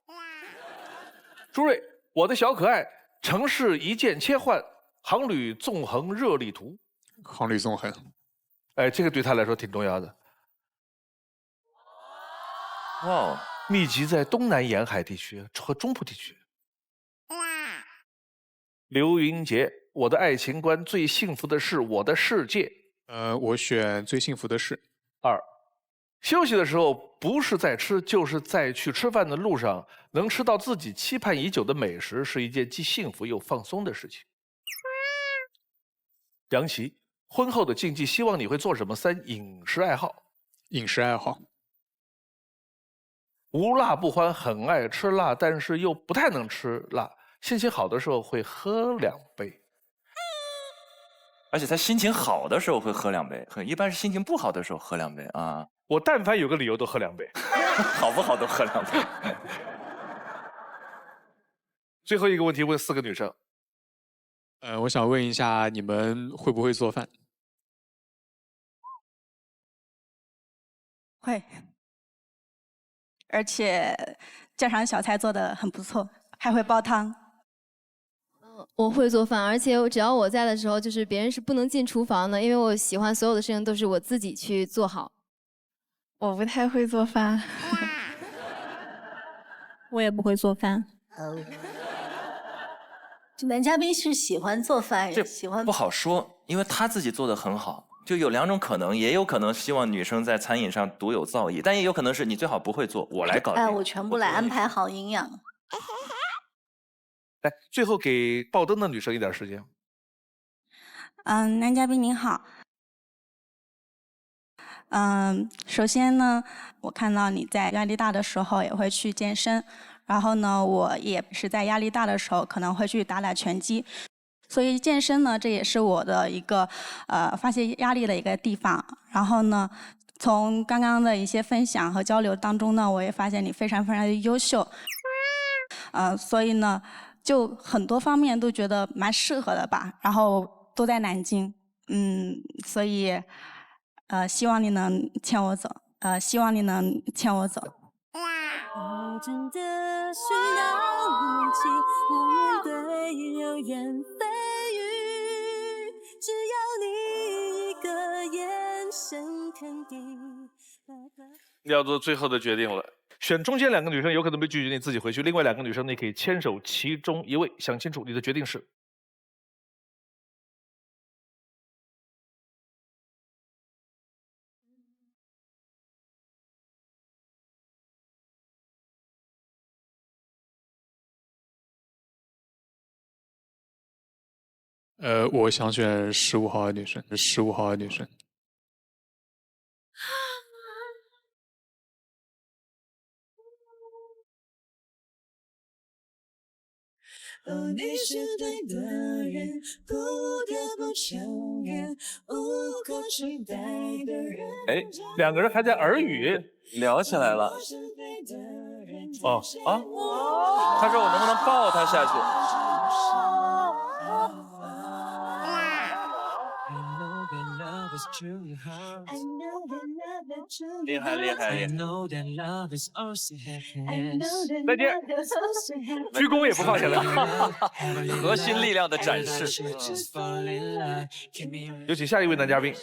朱瑞，我的小可爱，城市一键切换，航旅纵横热力图。航旅纵横。哎，这个对他来说挺重要的。哇哦！密集在东南沿海地区和中部地区。刘云杰，我的爱情观最幸福的是我的世界。我选最幸福的事。2休息的时候不是在吃，就是在去吃饭的路上，能吃到自己期盼已久的美食，是一件既幸福又放松的事情。杨琦，婚后的禁忌，希望你会做什么？3饮食爱好。饮食爱好。无辣不欢，很爱吃辣，但是又不太能吃辣。心情好的时候会喝2杯。而且他心情好的时候会喝2杯，一般是心情不好的时候喝2杯啊。我但凡有个理由都喝2杯，好不好都喝2杯。最后一个问题问4个女生。我想问一下，你们会不会做饭？会，而且家常小菜做得很不错，还会煲汤。我会做饭，而且只要我在的时候，就是别人是不能进厨房的，因为我喜欢所有的事情都是我自己去做好。我不太会做饭，我也不会做饭。就男嘉宾是喜欢做饭，也喜欢不好说，因为他自己做的很好，就有2种可能，也有可能希望女生在餐饮上独有造诣，但也有可能是你最好不会做，我来搞定。哎，我全部来安排好营养。来，最后给爆灯的女生一点时间。男嘉宾您好。首先呢，我看到你在压力大的时候也会去健身，然后呢，我也是在压力大的时候可能会去打打拳击，所以健身呢，这也是我的一个发泄压力的一个地方。然后呢，从刚刚的一些分享和交流当中呢，我也发现你非常非常的优秀，所以呢，就很多方面都觉得蛮适合的吧。然后都在南京，所以。希望你能牵我走，希望你能牵我走。我真的需要勇气，无论对流言蜚语，只要你一个眼神。你要做最后的决定了。选中间2个女生有可能被拒绝，你自己回去；另外2个女生你可以牵手其中一位。想清楚你的决定是。我想选15号的女生，15号的女生。哦，你是对的人，孤独不承认，无可取代的人。哎，2个人还在耳语，聊起来了。哦啊，他说我能不能抱他下去？厉害厉害厉害！再见，鞠躬也不放下来。核心力量的展示。有请下一位男嘉宾。 Can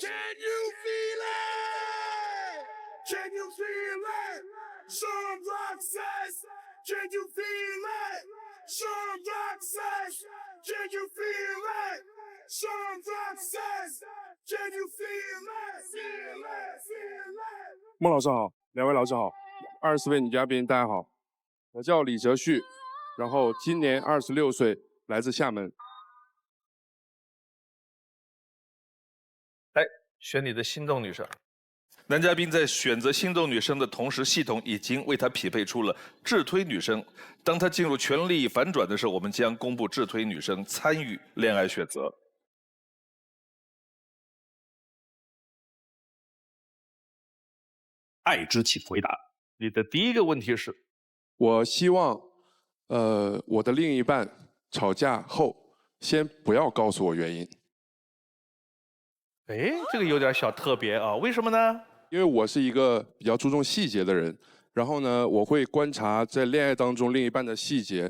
you feel it? Some rock says, can you feel it? Some rock says, can you feel it? Some rock says, can you feel it? Feel it, feel it. 孟老师好，2位老师好，24位女嘉宾大家好，我叫李哲旭，然后今年26岁，来自厦门。来选你的心动女生。 男嘉宾在选择心动女生的同时，系统已经为他匹配出了智推女生。当他进入权力反转的时候，我们将公布智推女生参与恋爱选择。爱之请回答。你的第一个问题是：我希望，我的另一半吵架后先不要告诉我原因。哎，这个有点小特别啊，为什么呢？ 因为我是一个比较注重细节的人，然后呢，我会观察在恋爱当中另一半的细节，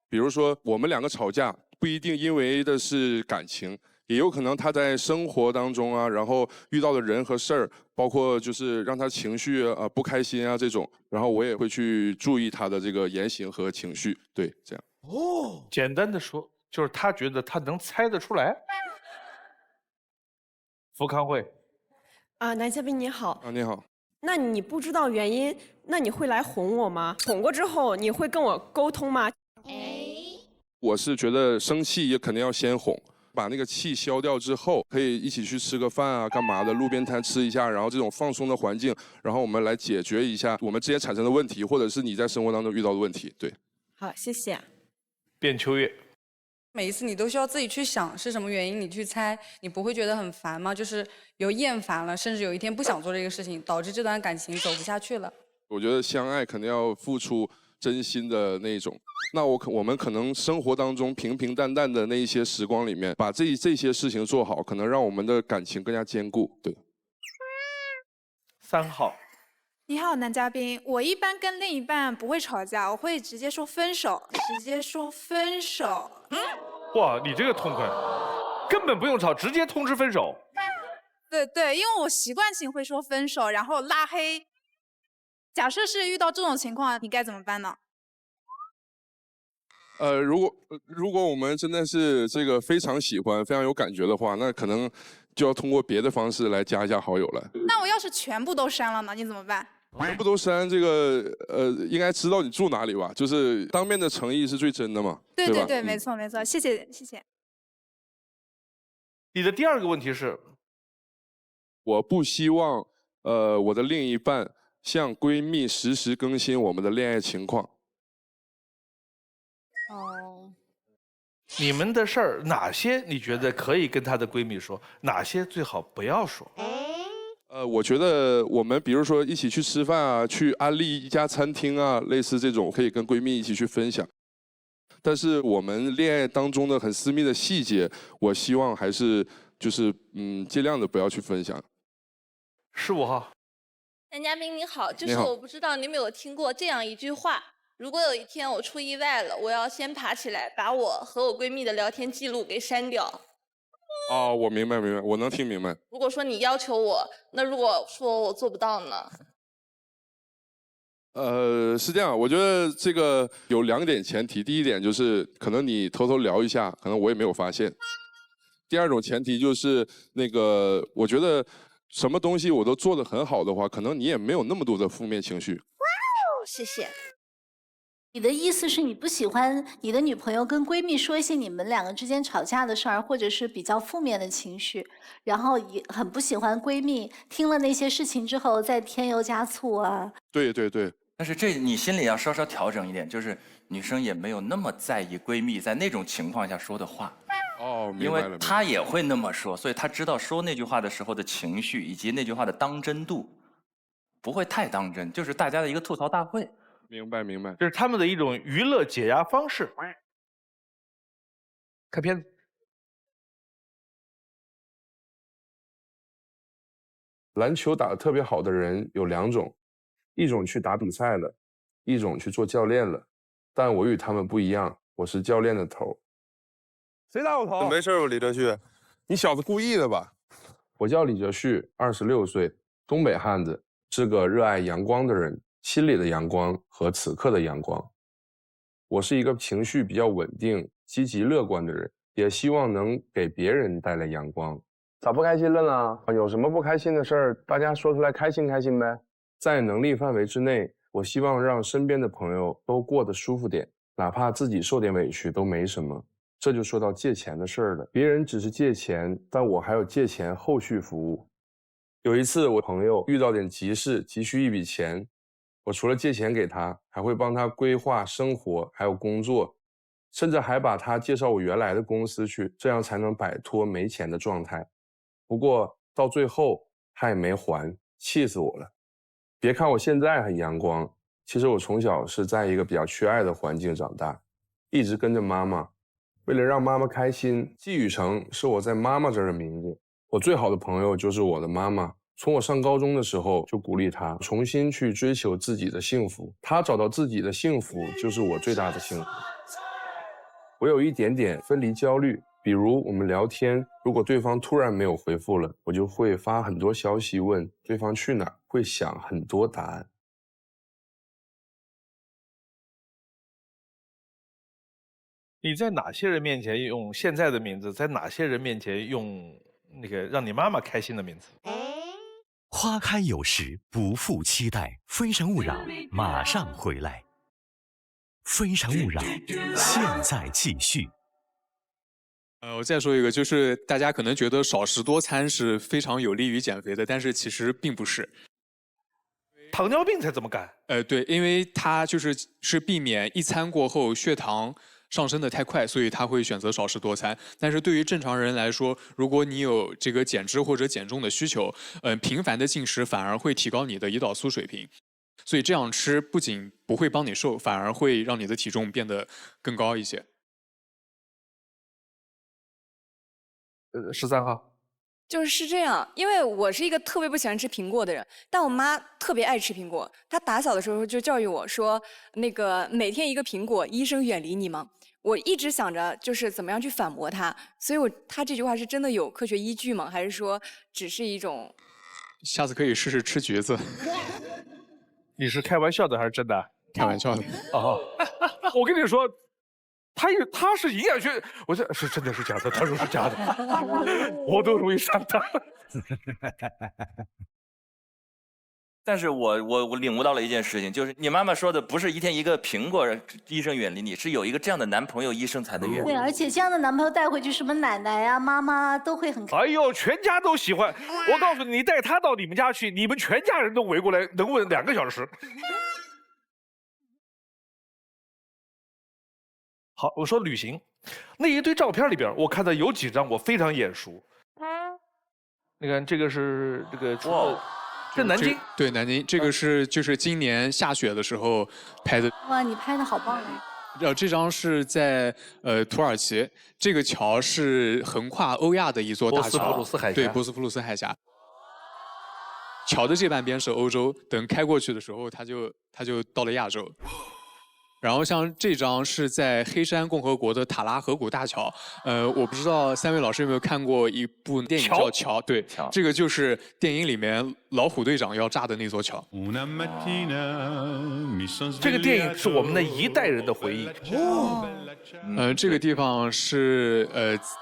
比如说我们2个吵架，不一定因为的是感情，也有可能他在生活当中啊，然后遇到的人和事儿，包括就是让他情绪不开心啊这种，然后我也会去注意他的这个言行和情绪，对，这样。哦，简单的说，就是他觉得他能猜得出来。福康会。 男嘉宾你好。你好。那你不知道原因，那你会来哄我吗？哄过之后，你会跟我沟通吗？我是觉得生气也肯定要先哄，把那个气消掉之后，可以一起去吃个饭啊，干嘛的，路边摊吃一下，然后这种放松的环境，然后我们来解决一下我们之间产生的问题，或者是你在生活当中遇到的问题。对。好，谢谢。卞秋月。 每一次你都需要自己去想是什么原因，你去猜，你不会觉得很烦吗？就是有厌烦了，甚至有一天不想做这个事情，导致这段感情走不下去了。我觉得相爱肯定要付出真心的那种。那我们可能生活当中平平淡淡的那一些时光里面，把这些事情做好，可能让我们的感情更加坚固。对。3号。 你好，男嘉宾。我一般跟另一半不会吵架，我会直接说分手，直接说分手。哇，你这个痛快，根本不用吵，直接通知分手。对，因为我习惯性会说分手，然后拉黑。假设是遇到这种情况，你该怎么办呢？如果我们真的是这个非常喜欢、非常有感觉的话，那可能就要通过别的方式来加一下好友了。那我要是全部都删了呢？你怎么办？全部都删，这个应该知道你住哪里吧？就是当面的诚意是最真的嘛，吧？对，没错，谢谢。你的第2个问题是，我不希望我的另一半向闺蜜实时更新我们的恋爱情况。哦。你们的事儿哪些你觉得可以跟她的闺蜜说，哪些最好不要说？我觉得我们比如说一起去吃饭啊，去安利一家餐厅啊，类似这种可以跟闺蜜一起去分享。但是我们恋爱当中的很私密的细节，我希望还是就是尽量的不要去分享。15号。男嘉宾你好，就是你好我不知道你有没有听过这样一句话：如果有一天我出意外了，我要先爬起来把我和我闺蜜的聊天记录给删掉。哦，我明白，我能听明白。如果说你要求我，那如果说我做不到呢？是这样，我觉得这个有2点前提。第一点就是可能你偷偷聊一下，可能我也没有发现。第2种前提就是我觉得什么东西我都做得很好的话，可能你也没有那么多的负面情绪。谢谢。你的意思是你不喜欢你的女朋友跟闺蜜说一些你们2个之间吵架的事儿，或者是比较负面的情绪，然后也很不喜欢闺蜜听了那些事情之后再添油加醋啊。对对对。但是这你心里要稍稍调整一点，就是女生也没有那么在意闺蜜在那种情况下说的话。哦，明因白了。为她也会那么说，所以她知道说那句话的时候的情绪以及那句话的当真度，不会太当真，就是大家的一个吐槽大会。明白明白。这是他们的一种娱乐解压方式。看片子。篮球打得特别好的人有2种，一种去打比赛了，一种去做教练了。但我与他们不一样，我是教练的头。谁打我头？没事吧，李哲旭？你小子故意的吧？我叫李哲旭，26岁，东北汉子，是个热爱阳光的人，心里的阳光和此刻的阳光。我是一个情绪比较稳定、积极乐观的人，也希望能给别人带来阳光。咋不开心了呢？有什么不开心的事儿，大家说出来开心开心呗。在能力范围之内，我希望让身边的朋友都过得舒服点，哪怕自己受点委屈都没什么。这就说到借钱的事儿了，别人只是借钱，但我还有借钱后续服务。有一次我朋友遇到点急事，急需一笔钱，我除了借钱给他，还会帮他规划生活还有工作，甚至还把他介绍我原来的公司去，这样才能摆脱没钱的状态。不过到最后他也没还，气死我了。别看我现在很阳光，其实我从小是在一个比较缺爱的环境长大，一直跟着妈妈。为了让妈妈开心，季雨成是我在妈妈这儿的名字。我最好的朋友就是我的妈妈，从我上高中的时候就鼓励她重新去追求自己的幸福，她找到自己的幸福就是我最大的幸福。我有一点点分离焦虑，比如我们聊天，如果对方突然没有回复了，我就会发很多消息问对方去哪儿，会想很多答案。你在哪些人面前用现在的名字，在哪些人面前用那个让你妈妈开心的名字？花开有时，不负期待。非诚勿扰，马上回来。非诚勿扰，现在继续。我再说一个，就是大家可能觉得少食多餐是非常有利于减肥的，但是其实并不是。糖尿病才这么干？对，因为它是避免一餐过后血糖上升的太快，所以他会选择少食多餐。但是对于正常人来说，如果你有这个减脂或者减重的需求，频繁的进食反而会提高你的胰岛素水平。所以这样吃不仅不会帮你瘦，反而会让你的体重变得更高一些。13号。就是这样，因为我是一个特别不喜欢吃苹果的人，但我妈特别爱吃苹果。她打小的时候就教育我说，那个每天一个苹果，医生远离你吗？我一直想着就是怎么样去反驳她，所以她这句话是真的有科学依据吗？还是说只是一种？下次可以试试吃橘子。你是开玩笑的还是真的？开玩笑的。哦，我跟你说。他是营养学，我这是真的是假的，他说是假的，我都容易上当。但是我领悟到了一件事情，就是你妈妈说的不是一天一个苹果医生远离你，是有一个这样的男朋友医生才能远离你。对，而且这样的男朋友带回去，什么奶奶呀、妈妈都会很。哎呦，全家都喜欢。我告诉你，你带他到你们家去，你们全家人都围过来，能问2个小时。好，我说旅行，那一堆照片里边，我看到有几张我非常眼熟。你看，这个是这个这南京，对，南京，这个是就是今年下雪的时候拍的。哇，你拍的好棒啊！这张是在土耳其，这个桥是横跨欧亚的一座大桥，波斯普鲁斯海峡。对，波斯普鲁斯海峡。桥的这半边是欧洲，等开过去的时候，它就到了亚洲。然后像这张是在黑山共和国的塔拉河谷大桥，我不知道3位老师有没有看过一部电影叫《桥》？对，这个就是电影里面老虎队长要炸的那座桥。这个电影是我们的一代人的回忆。这个地方是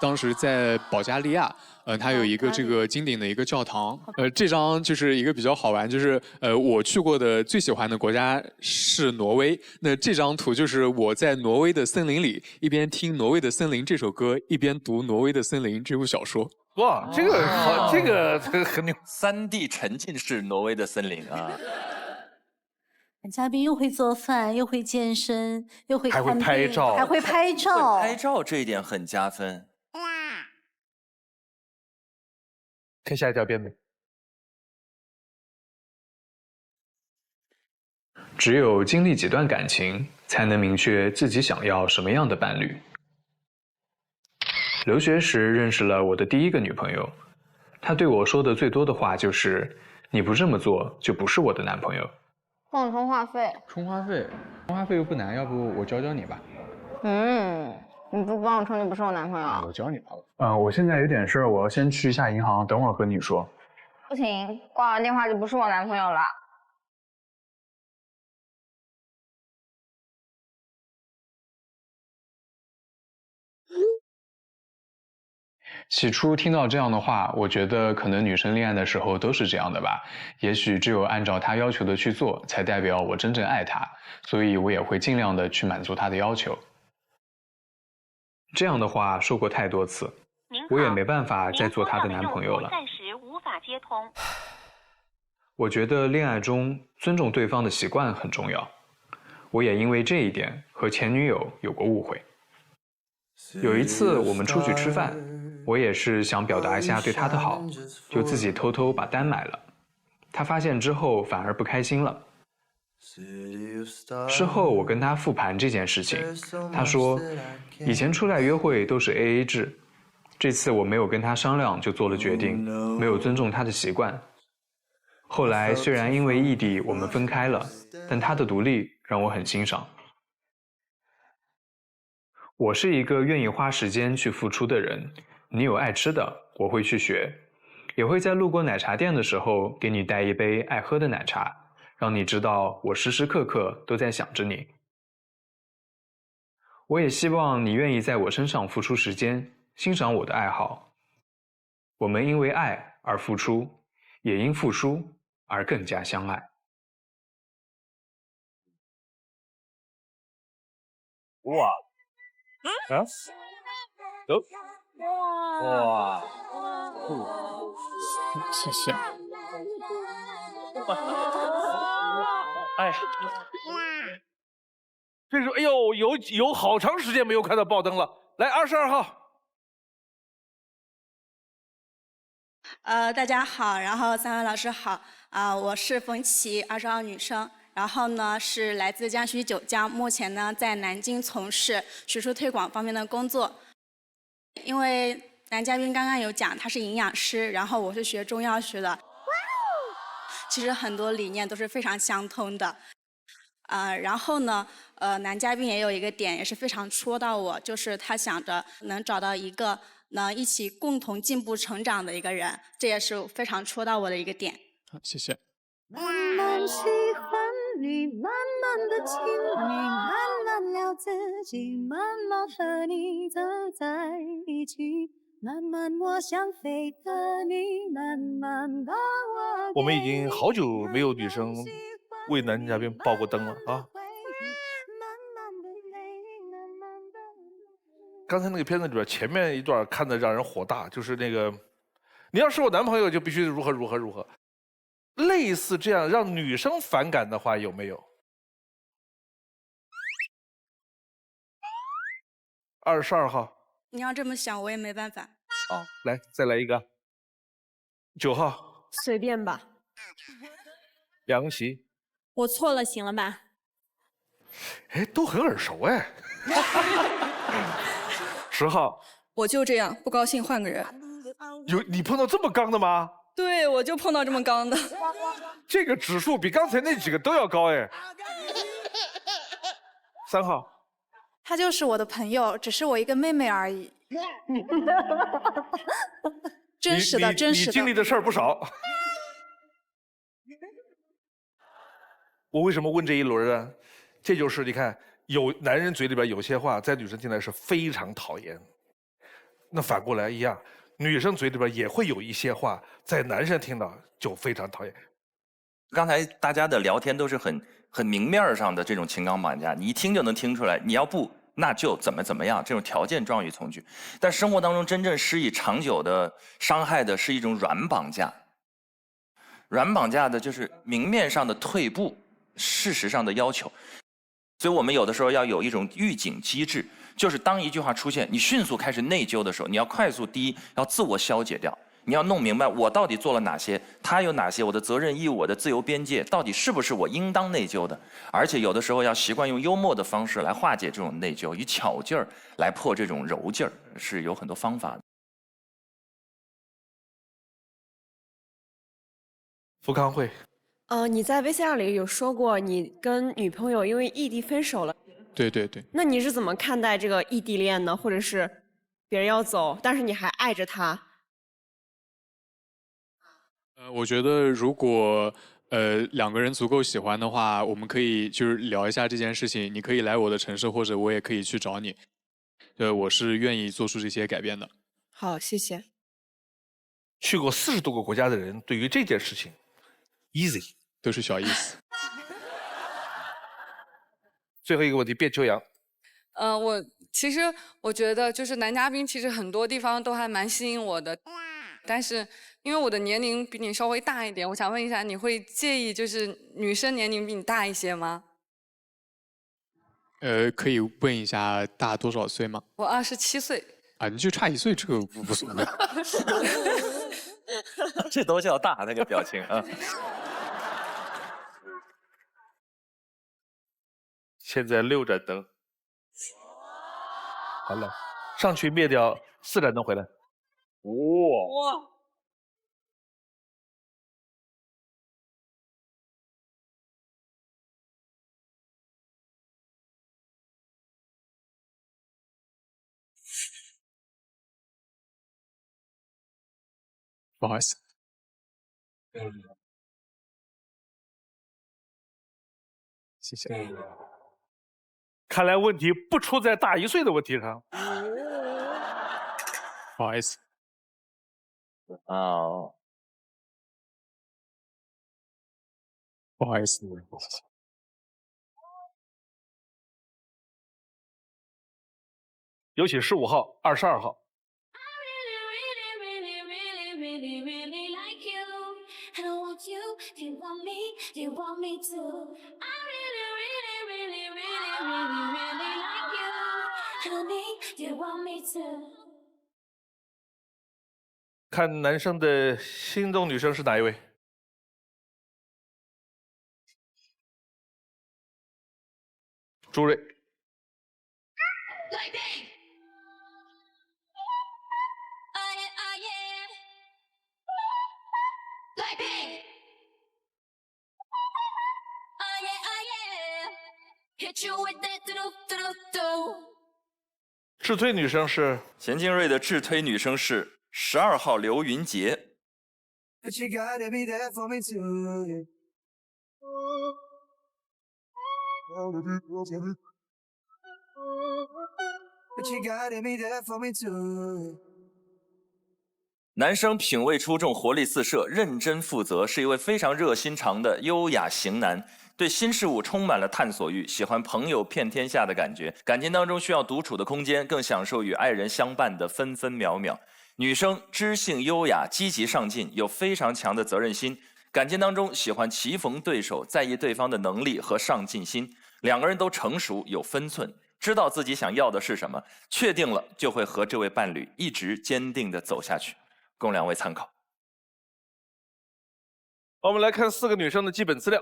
当时在保加利亚。它有一个这个经典的一个教堂，这张就是一个比较好玩，就是我去过的最喜欢的国家是挪威。那这张图就是我在挪威的森林里，一边听《挪威的森林》这首歌，一边读《挪威的森林》这部小说。哇，这个好，这个很牛，3D 沉浸式挪威的森林啊！男嘉宾又会做饭，又会健身，又会还会拍照，还会拍照，拍照这一点很加分。看下一条片呗。只有经历几段感情，才能明确自己想要什么样的伴侣。留学时认识了我的第1个女朋友，她对我说的最多的话就是：“你不这么做，就不是我的男朋友。”帮我充话费。充话费？充话费又不难，要不我教教你吧？你不帮我充就不是我男朋友。我教你吧。我现在有点事儿，我要先去一下银行，等会儿和你说。不行，挂完电话就不是我男朋友了。起初听到这样的话，我觉得可能女生恋爱的时候都是这样的吧。也许只有按照她要求的去做，才代表我真正爱她，所以我也会尽量的去满足她的要求。这样的话说过太多次，我也没办法再做她的男朋友了。暂时无法接通。我觉得恋爱中尊重对方的习惯很重要，我也因为这一点和前女友有过误会。有一次我们出去吃饭，我也是想表达一下对她的好，就自己偷偷把单买了。她发现之后反而不开心了。事后我跟她复盘这件事情，她说以前出来约会都是 AA 制，这次我没有跟她商量就做了决定，没有尊重她的习惯。后来虽然因为异地我们分开了，但她的独立让我很欣赏。我是一个愿意花时间去付出的人，你有爱吃的我会去学，也会在路过奶茶店的时候给你带一杯爱喝的奶茶，让你知道我时时刻刻都在想着你。我也希望你愿意在我身上付出时间，欣赏我的爱好。我们因为爱而付出，也因付出而更加相爱。哇！啊？走！哇！谢谢。哎呀，这是哎呦，有好长时间没有看到爆灯了。来，22号。大家好，然后3位老师好，我是冯琦，22女生，然后呢是来自江西九江，目前呢在南京从事学术推广方面的工作。因为男嘉宾刚刚有讲他是营养师，然后我是学中药学的，其实很多理念都是非常相通的。然后呢，男嘉宾也有一个点也是非常戳到我，就是他想着能找到一个能一起共同进步成长的一个人，这也是非常戳到我的一个点。好，谢谢。慢慢喜欢你，慢慢的亲你，慢慢聊自己，慢慢和你走在一起，慢慢我想飞的你，慢慢把我们已经好久没有女生为男嘉宾爆过灯了啊！刚才那个片子里边前面一段看得让人火大，就是那个你要是我男朋友就必须如何如何如何，类似这样让女生反感的话有没有？22号。你要这么想，我也没办法。好，来再来一个。9号。随便吧。梁琦。我错了，行了吧？哎，都很耳熟哎。10号。我就这样，不高兴换个人。你碰到这么刚的吗？对，我就碰到这么刚的。这个指数比刚才那几个都要高哎。3号。她就是我的朋友，只是我一个妹妹而已。真实的，真实的。你经历的事儿不少。我为什么问这一轮呢？这就是你看，有男人嘴里边有些话，在女生听来是非常讨厌。那反过来一样，女生嘴里边也会有一些话，在男生听到就非常讨厌。刚才大家的聊天都是很明面上的这种情感绑架，你一听就能听出来，你要不那就怎么样，这种条件状语从句。但生活当中真正施以长久的伤害的是一种软绑架。软绑架的就是明面上的退步，事实上的要求。所以我们有的时候要有一种预警机制，就是当一句话出现，你迅速开始内疚的时候，你要快速第一要自我消解掉，你要弄明白我到底做了哪些，他有哪些，我的责任义务，我的自由边界到底是不是我应当内疚的。而且有的时候要习惯用幽默的方式来化解这种内疚，以巧劲儿来破这种柔劲儿，是有很多方法的。福康会。你在 VCR 里有说过，你跟女朋友因为异地分手了。对对对。那你是怎么看待这个异地恋呢？或者是别人要走，但是你还爱着他？我觉得如果2个人足够喜欢的话，我们可以就是聊一下这件事情。你可以来我的城市，或者我也可以去找你。我是愿意做出这些改变的。好，谢谢。去过40多个国家的人，对于这件事情 ，easy 都是小意思。最后一个问题，卞秋阳。其实我觉得就是男嘉宾，其实很多地方都还蛮吸引我的，但是因为我的年龄比你稍微大一点，我想问一下，你会介意就是女生年龄比你大一些吗？可以问一下大多少岁吗？我27岁。啊，你就差1岁，这个无所谓。这都叫大，那个表情啊。现在6盏灯，好了，上去灭掉4盏灯回来。哇！不好意思。谢谢。看来问题不出在大1岁的问题上。不好意思。哦。不好意思。有请15号、22号。看男生的心动女生是哪一位？朱瑞。自推女生是钱金瑞的自推女生是12号刘云杰。男生品味出众，活力四射，认真负责，是一位非常热心肠的优雅型男。对新事物充满了探索欲，喜欢朋友遍天下的感觉，感情当中需要独处的空间，更享受与爱人相伴的分分秒秒。女生知性优雅，积极上进，有非常强的责任心，感情当中喜欢棋逢对手，在意对方的能力和上进心。2个人都成熟有分寸，知道自己想要的是什么，确定了就会和这位伴侣一直坚定地走下去，供2位参考。我们来看4个女生的基本资料。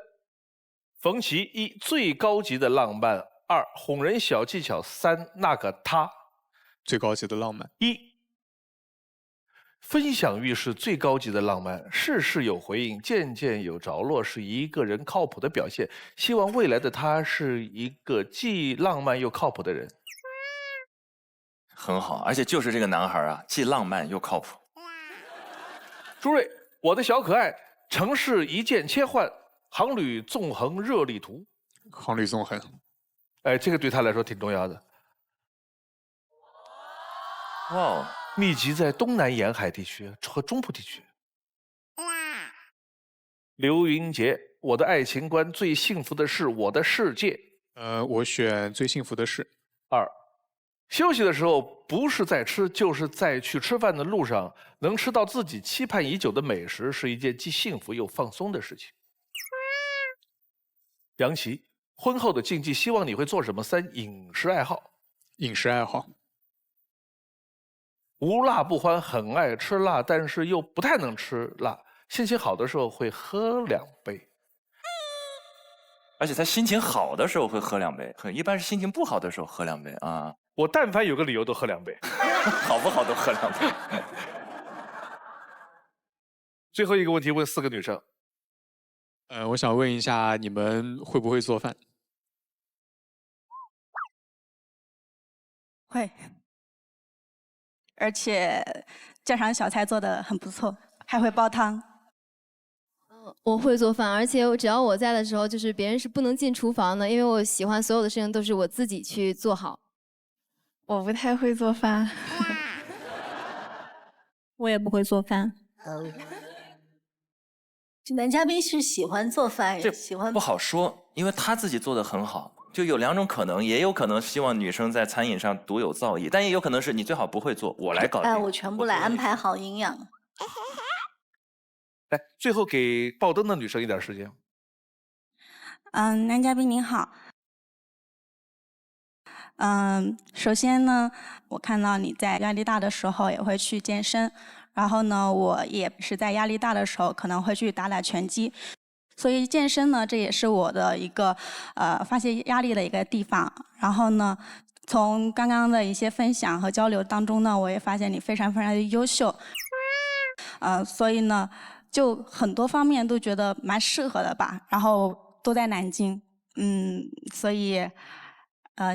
冯琦1最高级的浪漫，2哄人小技巧，3那个他。最高级的浪漫。1分享欲是最高级的浪漫，事事有回应，件件有着落，是一个人靠谱的表现。希望未来的他是一个既浪漫又靠谱的人。很好，而且就是这个男孩啊，既浪漫又靠谱。朱瑞，我的小可爱，城市一键切换，航旅纵横热力图。航旅纵横，哎，这个对他来说挺重要的。哇，密集在东南沿海地区和中部地区。刘云杰，我的爱情观最幸福的是我的世界。我选最幸福的事。2，休息的时候不是在吃，就是在去吃饭的路上，能吃到自己期盼已久的美食，是一件既幸福又放松的事情。杨琪，婚后的禁忌，希望你会做什么？3，饮食爱好。饮食爱好。无辣不欢，很爱吃辣，但是又不太能吃辣。心情好的时候会喝2杯。而且他心情好的时候会喝2杯，一般是心情不好的时候喝2杯啊。我但凡有个理由都喝2杯，好不好都喝2杯。最后一个问题问4个女生。我想问一下，你们会不会做饭？会，而且家常小菜做得很不错，还会煲汤。我会做饭，而且只要我在的时候，就是别人是不能进厨房的，因为我喜欢所有的事情都是我自己去做好。我不太会做饭，我也不会做饭。这男嘉宾是喜欢做饭，也喜欢不好说，因为他自己做的很好。就有2种可能，也有可能希望女生在餐饮上独有造诣，但也有可能是你最好不会做，我来搞定。哎，我全部来安排好营养。来，最后给爆灯的女生一点时间。男嘉宾您好。首先呢，我看到你在压力大的时候也会去健身，然后呢，我也是在压力大的时候可能会去打打拳击。所以健身呢，这也是我的一个发泄压力的一个地方。然后呢，从刚刚的一些分享和交流当中呢，我也发现你非常非常的优秀。所以呢，就很多方面都觉得蛮适合的吧。然后都在南京，所以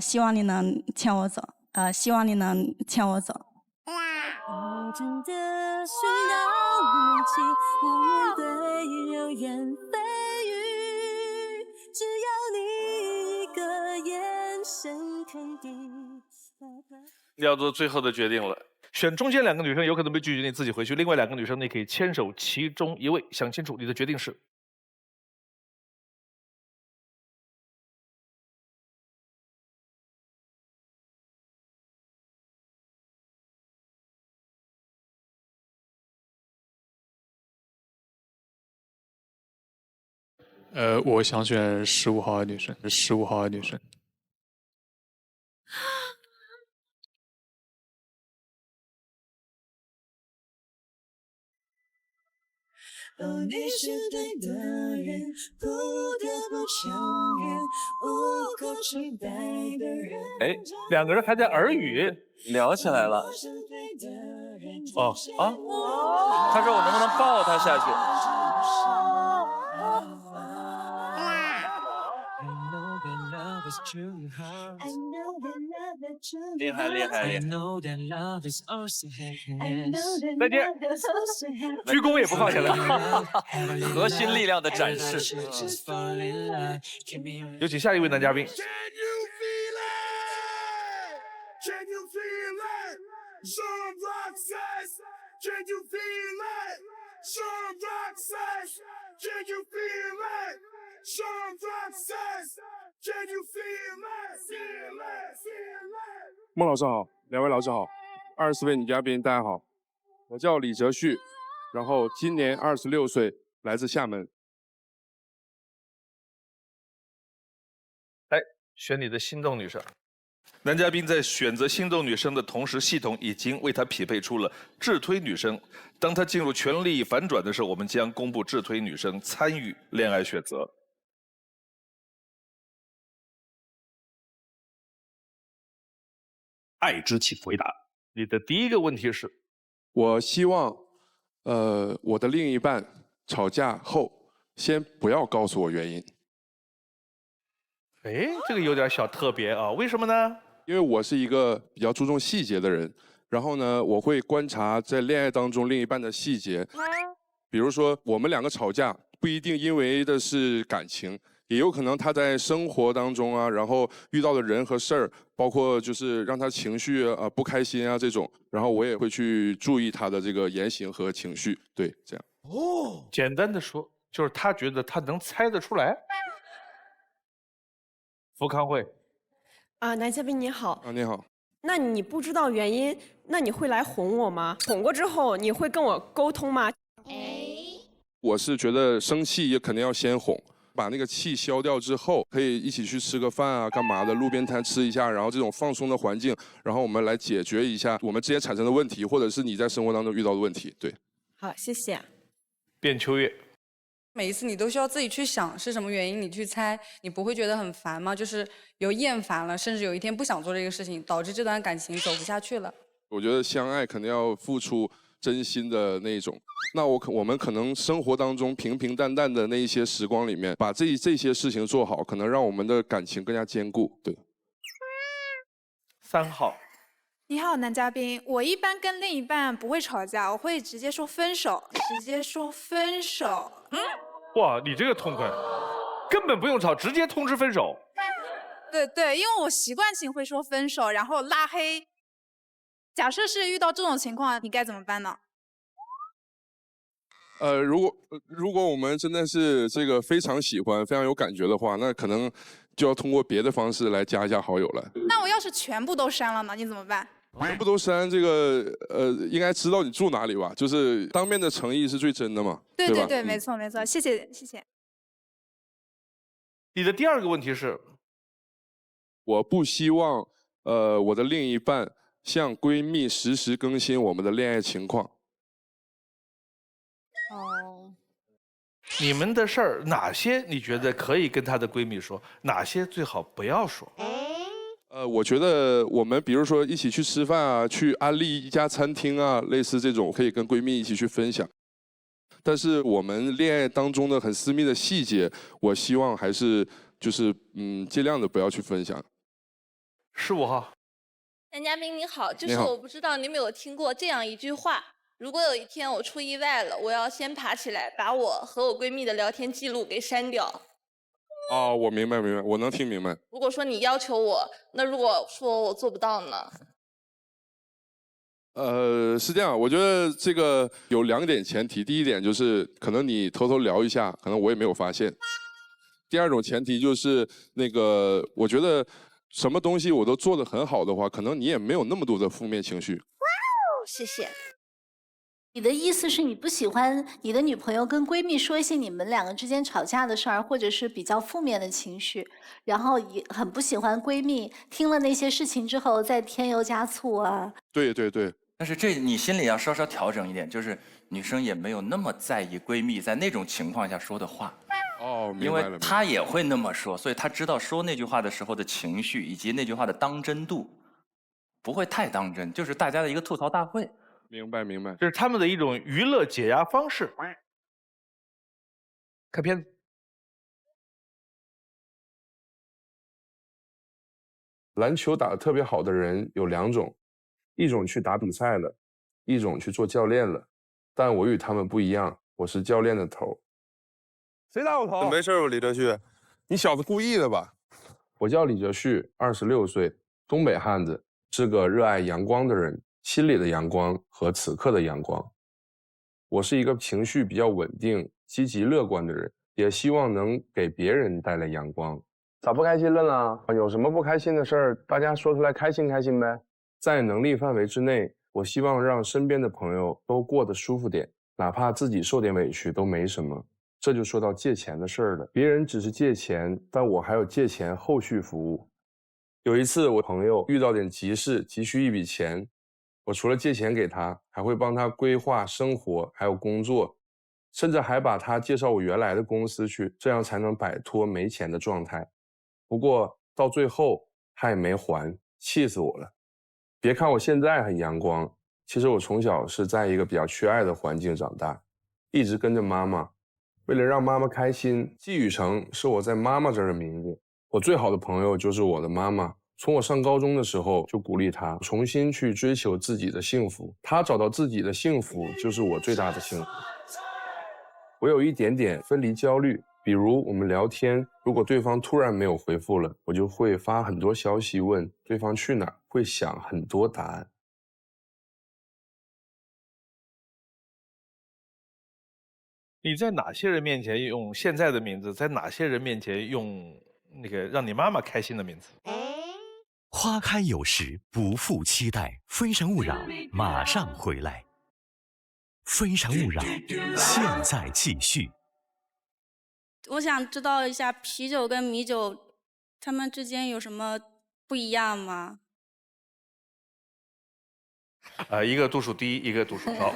希望你能牵我走，希望你能牵我走。我真的睡到母亲，无对流言蜚语，只要你一个眼神肯定。你要做最后的决定了，选中间2个女生有可能被拒绝，你自己回去；另外2个女生你可以牵手其中一位，想清楚你的决定是。我想选15号的女生，15号的女生。哦，你是对的人，不得不承认，无可取代的人。哎，2个人还在耳语聊起来了。哦啊，他说我能不能抱他下去？厉害厉害厉害！再见，鞠躬也不放下来。核心力量的展示。有请下一位男嘉宾。Can you feel it? Some rock says, can you feel it? Some rock says, can you feel it? Some rock says, can you feel it? Feel it, feel it. 孟老师好，2位老师好，24位女嘉宾大家好，我叫李哲旭，然后今年26岁，来自厦门。来，选你的心动女生。男嘉宾在选择心动女生的同时，系统已经为他匹配出了智推女生。当他进入权力反转的时候，我们将公布智推女生参与恋爱选择。爱之请回答。你的第一个问题是：我希望，我的另一半吵架后先不要告诉我原因。哎，这个有点小特别啊，为什么呢？因为我是一个比较注重细节的人，然后呢，我会观察在恋爱当中另一半的细节，比如说我们两个吵架，不一定因为的是感情，也有可能他在生活当中啊，然后遇到的人和事儿，包括就是让他情绪不开心啊这种，然后我也会去注意他的这个言行和情绪，对，这样。哦，简单的说，就是他觉得他能猜得出来。福康会。男嘉宾你好。你好。那你不知道原因，那你会来哄我吗？哄过之后，你会跟我沟通吗？我是觉得生气也肯定要先哄，把那个气消掉之后，可以一起去吃个饭啊，干嘛的，路边摊吃一下，然后这种放松的环境，然后我们来解决一下我们之间产生的问题，或者是你在生活当中遇到的问题。对。好，谢谢。卞秋月。每一次你都需要自己去想是什么原因，你去猜，你不会觉得很烦吗？就是有厌烦了，甚至有一天不想做这个事情，导致这段感情走不下去了。我觉得相爱肯定要付出真心的那种。那我们可能生活当中平平淡淡的那一些时光里面，把这些事情做好，可能让我们的感情更加坚固。对。3号。你好，男嘉宾。我一般跟另一半不会吵架，我会直接说分手，直接说分手。哇，你这个痛快，根本不用吵，直接通知分手。对，因为我习惯性会说分手，然后拉黑。假设是遇到这种情况，你该怎么办呢？如果我们真的是这个非常喜欢、非常有感觉的话，那可能就要通过别的方式来加一下好友了。那我要是全部都删了呢？你怎么办？全部都删，这个应该知道你住哪里吧？就是当面的诚意是最真的嘛，对吧？对，没错，谢谢。你的第二个问题是，我不希望我的另一半向闺蜜实时更新我们的恋爱情况。哦。你们的事儿哪些你觉得可以跟她的闺蜜说，哪些最好不要说？我觉得我们比如说一起去吃饭啊，去安利一家餐厅啊，类似这种可以跟闺蜜一起去分享。但是我们恋爱当中的很私密的细节，我希望还是就是尽量的不要去分享。15号。男嘉宾你好，就是你好我不知道你有没有听过这样一句话：如果有一天我出意外了，我要先爬起来把我和我闺蜜的聊天记录给删掉。哦，我明白，我能听明白。如果说你要求我，那如果说我做不到呢？是这样，我觉得这个有2点前提。第一点就是可能你偷偷聊一下，可能我也没有发现。第二种前提就是那个，我觉得什么东西我都做得很好的话，可能你也没有那么多的负面情绪。谢谢。你的意思是你不喜欢你的女朋友跟闺蜜说一些你们两个之间吵架的事儿，或者是比较负面的情绪，然后也很不喜欢闺蜜听了那些事情之后再添油加醋啊。对。但是这你心里要稍稍调整一点，就是女生也没有那么在意闺蜜在那种情况下说的话。哦，明因白了。为她也会那么说，所以她知道说那句话的时候的情绪以及那句话的当真度，不会太当真，就是大家的一个吐槽大会。明白。这是他们的一种娱乐解压方式。看片子。篮球打得特别好的人有2种，一种去打比赛了，一种去做教练了。但我与他们不一样，我是教练的头。谁打我头？没事吧，李哲旭？你小子故意的吧？我叫李哲旭，26岁，东北汉子，是个热爱阳光的人，心里的阳光和此刻的阳光。我是一个情绪比较稳定、积极乐观的人，也希望能给别人带来阳光。咋不开心了呢？有什么不开心的事儿，大家说出来开心开心呗。在能力范围之内，我希望让身边的朋友都过得舒服点，哪怕自己受点委屈都没什么。这就说到借钱的事儿了，别人只是借钱，但我还有借钱后续服务。有一次我朋友遇到点急事，急需一笔钱，我除了借钱给他，还会帮他规划生活还有工作，甚至还把他介绍我原来的公司去，这样才能摆脱没钱的状态。不过到最后他也没还，气死我了。别看我现在很阳光，其实我从小是在一个比较缺爱的环境长大，一直跟着妈妈。为了让妈妈开心，季雨成是我在妈妈这儿的名字。我最好的朋友就是我的妈妈。从我上高中的时候就鼓励她重新去追求自己的幸福，她找到自己的幸福就是我最大的幸福。我有一点点分离焦虑，比如我们聊天，如果对方突然没有回复了，我就会发很多消息问对方去哪儿，会想很多答案。你在哪些人面前用现在的名字，在哪些人面前用那个让你妈妈开心的名字？花开有时，不负期待。非诚勿扰，马上回来。非诚勿扰，现在继续。我想知道一下啤酒跟米酒，它们之间有什么不一样吗？一个度数低，一个度数高。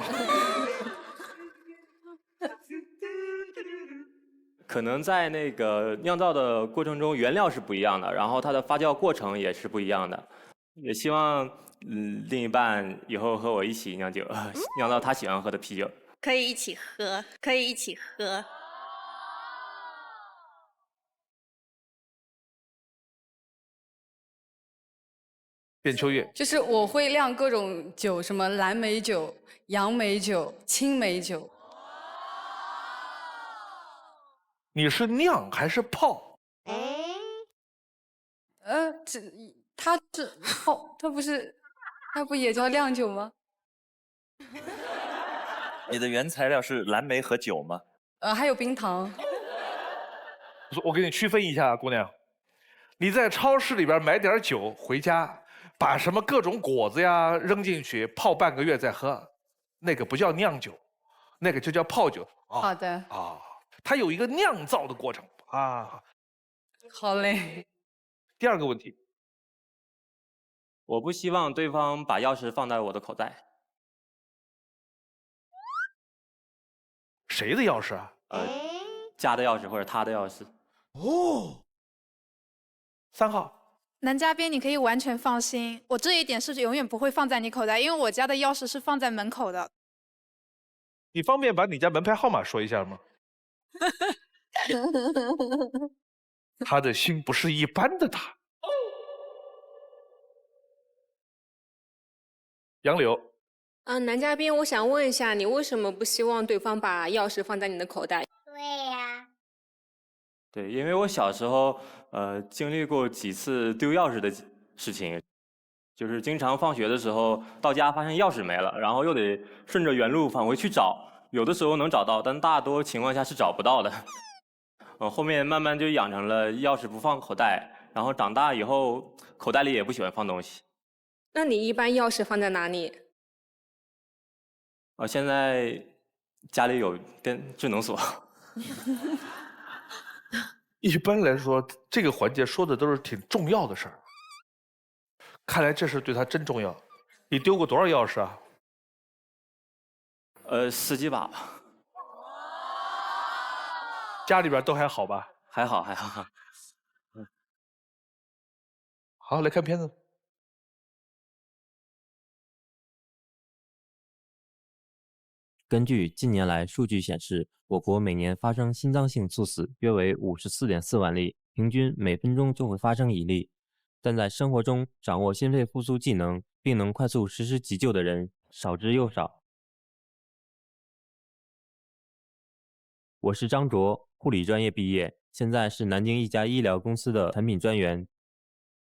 可能在那个酿造的过程中，原料是不一样的，然后它的发酵过程也是不一样的。也希望另一半以后和我一起酿酒，酿造他喜欢喝的啤酒。可以一起喝，可以一起喝。卞秋月，就是我会酿各种酒，什么蓝莓酒、杨梅酒、青梅酒。你是酿还是泡？它泡，它不也叫酿酒吗？你的原材料是蓝莓和酒吗？还有冰糖。我给你区分一下，姑娘，你在超市里边买点酒回家，把什么各种果子呀扔进去泡半个月再喝，那个不叫酿酒，那个就叫泡酒。好的。啊。它有一个酿造的过程啊。好嘞。第二个问题，我不希望对方把钥匙放在我的口袋。谁的钥匙啊？家的钥匙或者他的钥匙。哦。3号。男嘉宾，你可以完全放心，我这一点是永远不会放在你口袋，因为我家的钥匙是放在门口的。你方便把你家门牌号码说一下吗？他的心不是一般的大。杨柳，男嘉宾，我想问一下，你为什么不希望对方把钥匙放在你的口袋？对呀。对，因为我小时候经历过几次丢钥匙的事情，就是经常放学的时候到家发现钥匙没了，然后又得顺着原路返回去找。有的时候能找到，但大多情况下是找不到的。后面慢慢就养成了钥匙不放口袋，然后长大以后口袋里也不喜欢放东西。那你一般钥匙放在哪里？现在家里有电智能锁。一般来说，这个环节说的都是挺重要的事儿。看来这事对他真重要。你丢过多少钥匙啊？10几把吧。家里边都还好吧？还好，还好。好，来看片子。根据近年来数据显示，我国每年发生心脏性猝死约为54.4万例，平均每分钟就会发生1例。但在生活中掌握心肺复苏技能并能快速实施急救的人少之又少。我是张卓，护理专业毕业，现在是南京一家医疗公司的产品专员。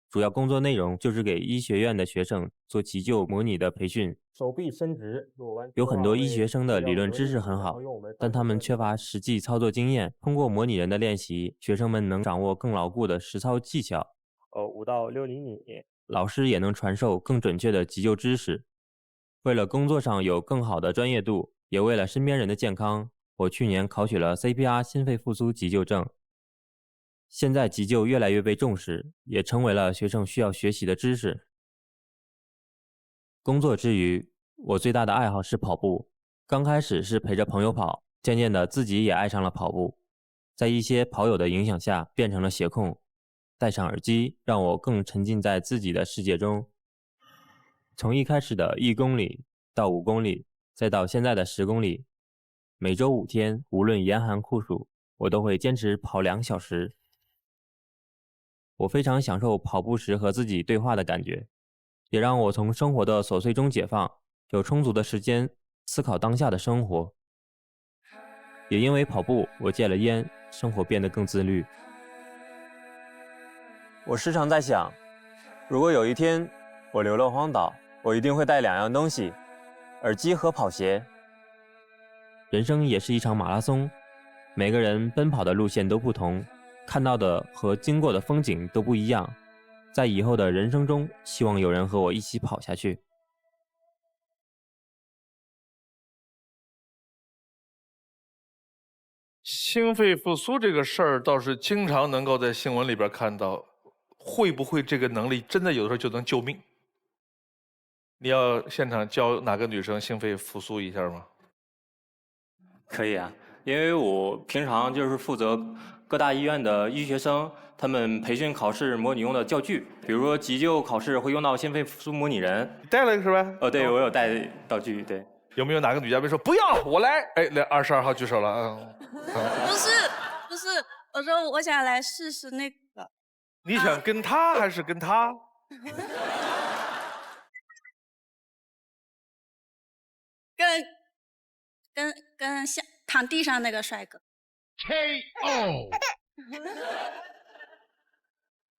主要工作内容就是给医学院的学生做急救模拟的培训。手臂伸直，有很多医学生的理论知识很好，但他们缺乏实际操作经验。通过模拟人的练习，学生们能掌握更牢固的实操技巧。5到6厘米。老师也能传授更准确的急救知识。为了工作上有更好的专业度，也为了身边人的健康，我去年考取了 CPR 心肺复苏急救证。现在急救越来越被重视，也成为了学生需要学习的知识。工作之余，我最大的爱好是跑步。刚开始是陪着朋友跑，渐渐的自己也爱上了跑步。在一些跑友的影响下，变成了鞋控。戴上耳机，让我更沉浸在自己的世界中。从一开始的1公里到5公里，再到现在的10公里。每周5天，无论严寒酷暑，我都会坚持跑2小时。我非常享受跑步时和自己对话的感觉，也让我从生活的琐碎中解放，有充足的时间思考当下的生活。也因为跑步，我戒了烟，生活变得更自律。我时常在想，如果有一天我流落荒岛，我一定会带2样东西：耳机和跑鞋。人生也是一场马拉松，每个人奔跑的路线都不同，看到的和经过的风景都不一样。在以后的人生中，希望有人和我一起跑下去。心肺复苏这个事儿倒是经常能够在新闻里边看到，会不会这个能力真的有的时候就能救命？你要现场教哪个女生心肺复苏一下吗？可以啊，因为我平常就是负责各大医院的医学生他们培训考试模拟用的教具，比如说急救考试会用到心肺复苏模拟人。你带了一个是吧？对，我有带道具。对，有没有哪个女嘉宾说不要我来？哎，22号举手了。不是，我说我想来试试那个。你想跟他还是跟他？跟像躺地上那个帅哥。KO。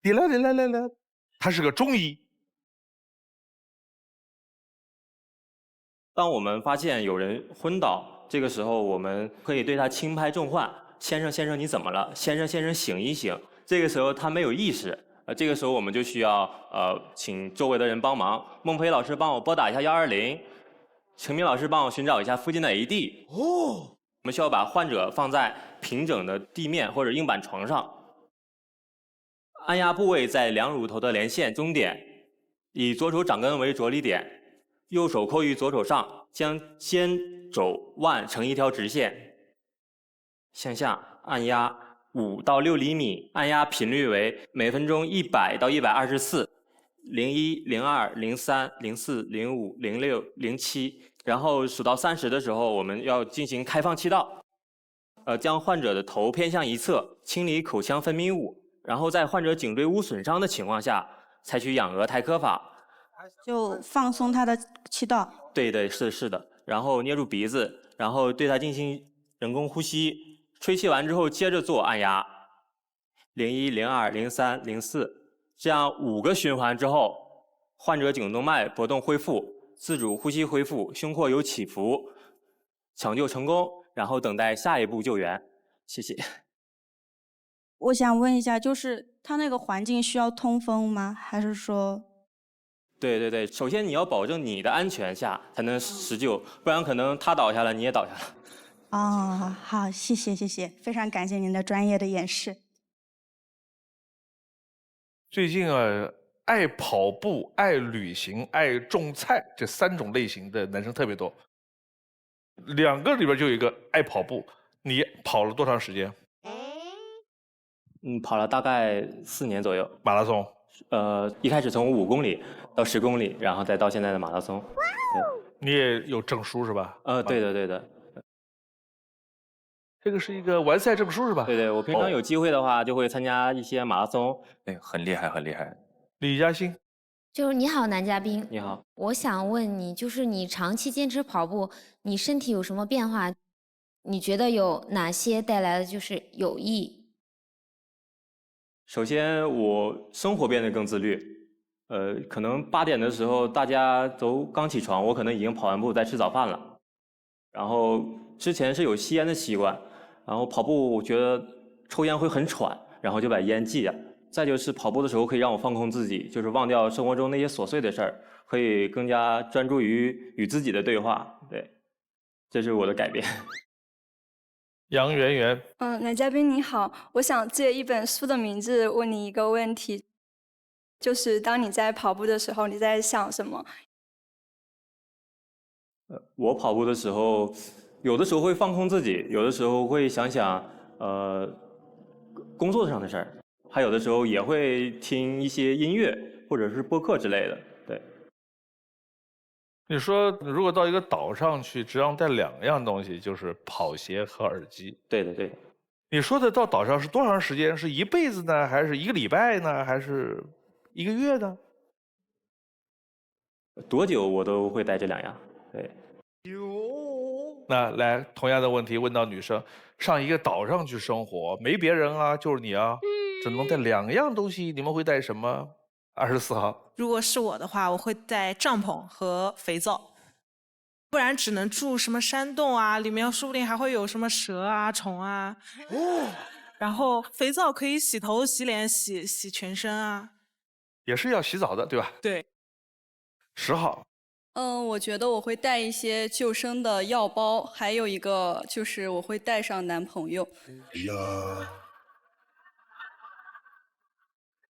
来，他是个中医。当我们发现有人昏倒，这个时候我们可以对他轻拍重唤：“先生，你怎么了？先生，醒一醒。”这个时候他没有意识，这个时候我们就需要请周围的人帮忙。孟非老师帮我拨打一下120，程明老师帮我寻找一下附近的 AED。我们需要把患者放在平整的地面或者硬板床上，按压部位在两乳头的连线中点，以左手掌根为着力点，右手扣于左手上，将肩肘腕成一条直线，向下按压5到6厘米，按压频率为每分钟100到124，01、02、03、04、05、06、07，然后数到30的时候，我们要进行开放气道，将患者的头偏向一侧，清理口腔分泌物，然后在患者颈椎无损伤的情况下，采取仰额抬髁法，就放松他的气道。对，是的，然后捏住鼻子，然后对他进行人工呼吸，吹气完之后接着做按压，01、02、03、04，这样5个循环之后，患者颈动脉搏动恢复，自主呼吸恢复，胸廓有起伏，抢救成功，然后等待下一步救援。谢谢。我想问一下，就是他那个环境需要通风吗？还是说？对，首先你要保证你的安全下才能施救，不然可能他倒下了，你也倒下了。哦，好，谢谢，非常感谢您的专业的演示。最近啊，爱跑步、爱旅行、爱种菜这3种类型的男生特别多。2个里边就有一个爱跑步，你跑了多长时间？跑了大概4年左右。马拉松？一开始从5公里到10公里，然后再到现在的马拉松。你也有证书是吧？对的。这个是一个完赛证书是吧？对，我平常有机会的话就会参加一些马拉松。很厉害。李嘉欣，就是你好，男嘉宾。你好，我想问你，就是你长期坚持跑步，你身体有什么变化？你觉得有哪些带来的就是有益？首先，我生活变得更自律。可能8点的时候大家都刚起床，我可能已经跑完步在吃早饭了。然后之前是有吸烟的习惯，然后跑步我觉得抽烟会很喘，然后就把烟戒了。再就是跑步的时候可以让我放空自己，就是忘掉生活中那些琐碎的事儿，可以更加专注于与自己的对话。对，这是我的改变。杨圆圆，男嘉宾你好，我想借一本书的名字问你一个问题，就是当你在跑步的时候，你在想什么？我跑步的时候，有的时候会放空自己，有的时候会想想工作上的事儿，还有的时候也会听一些音乐或者是播客之类的。对。你说如果到一个岛上去，只让带2样东西，就是跑鞋和耳机。对的，对的。你说的到岛上是多长时间？是一辈子呢，还是1个礼拜呢，还是1个月呢？多久我都会带这2样。对。那来，同样的问题问到女生，上一个岛上去生活，没别人啊，就是你啊，只能带2样东西，你们会带什么？24号。如果是我的话，我会带帐篷和肥皂，不然只能住什么山洞啊，里面说不定还会有什么蛇啊、虫啊。然后肥皂可以洗头、洗脸、洗全身啊。也是要洗澡的，对吧？对。10号。我觉得我会带一些救生的药包，还有一个就是我会带上男朋友。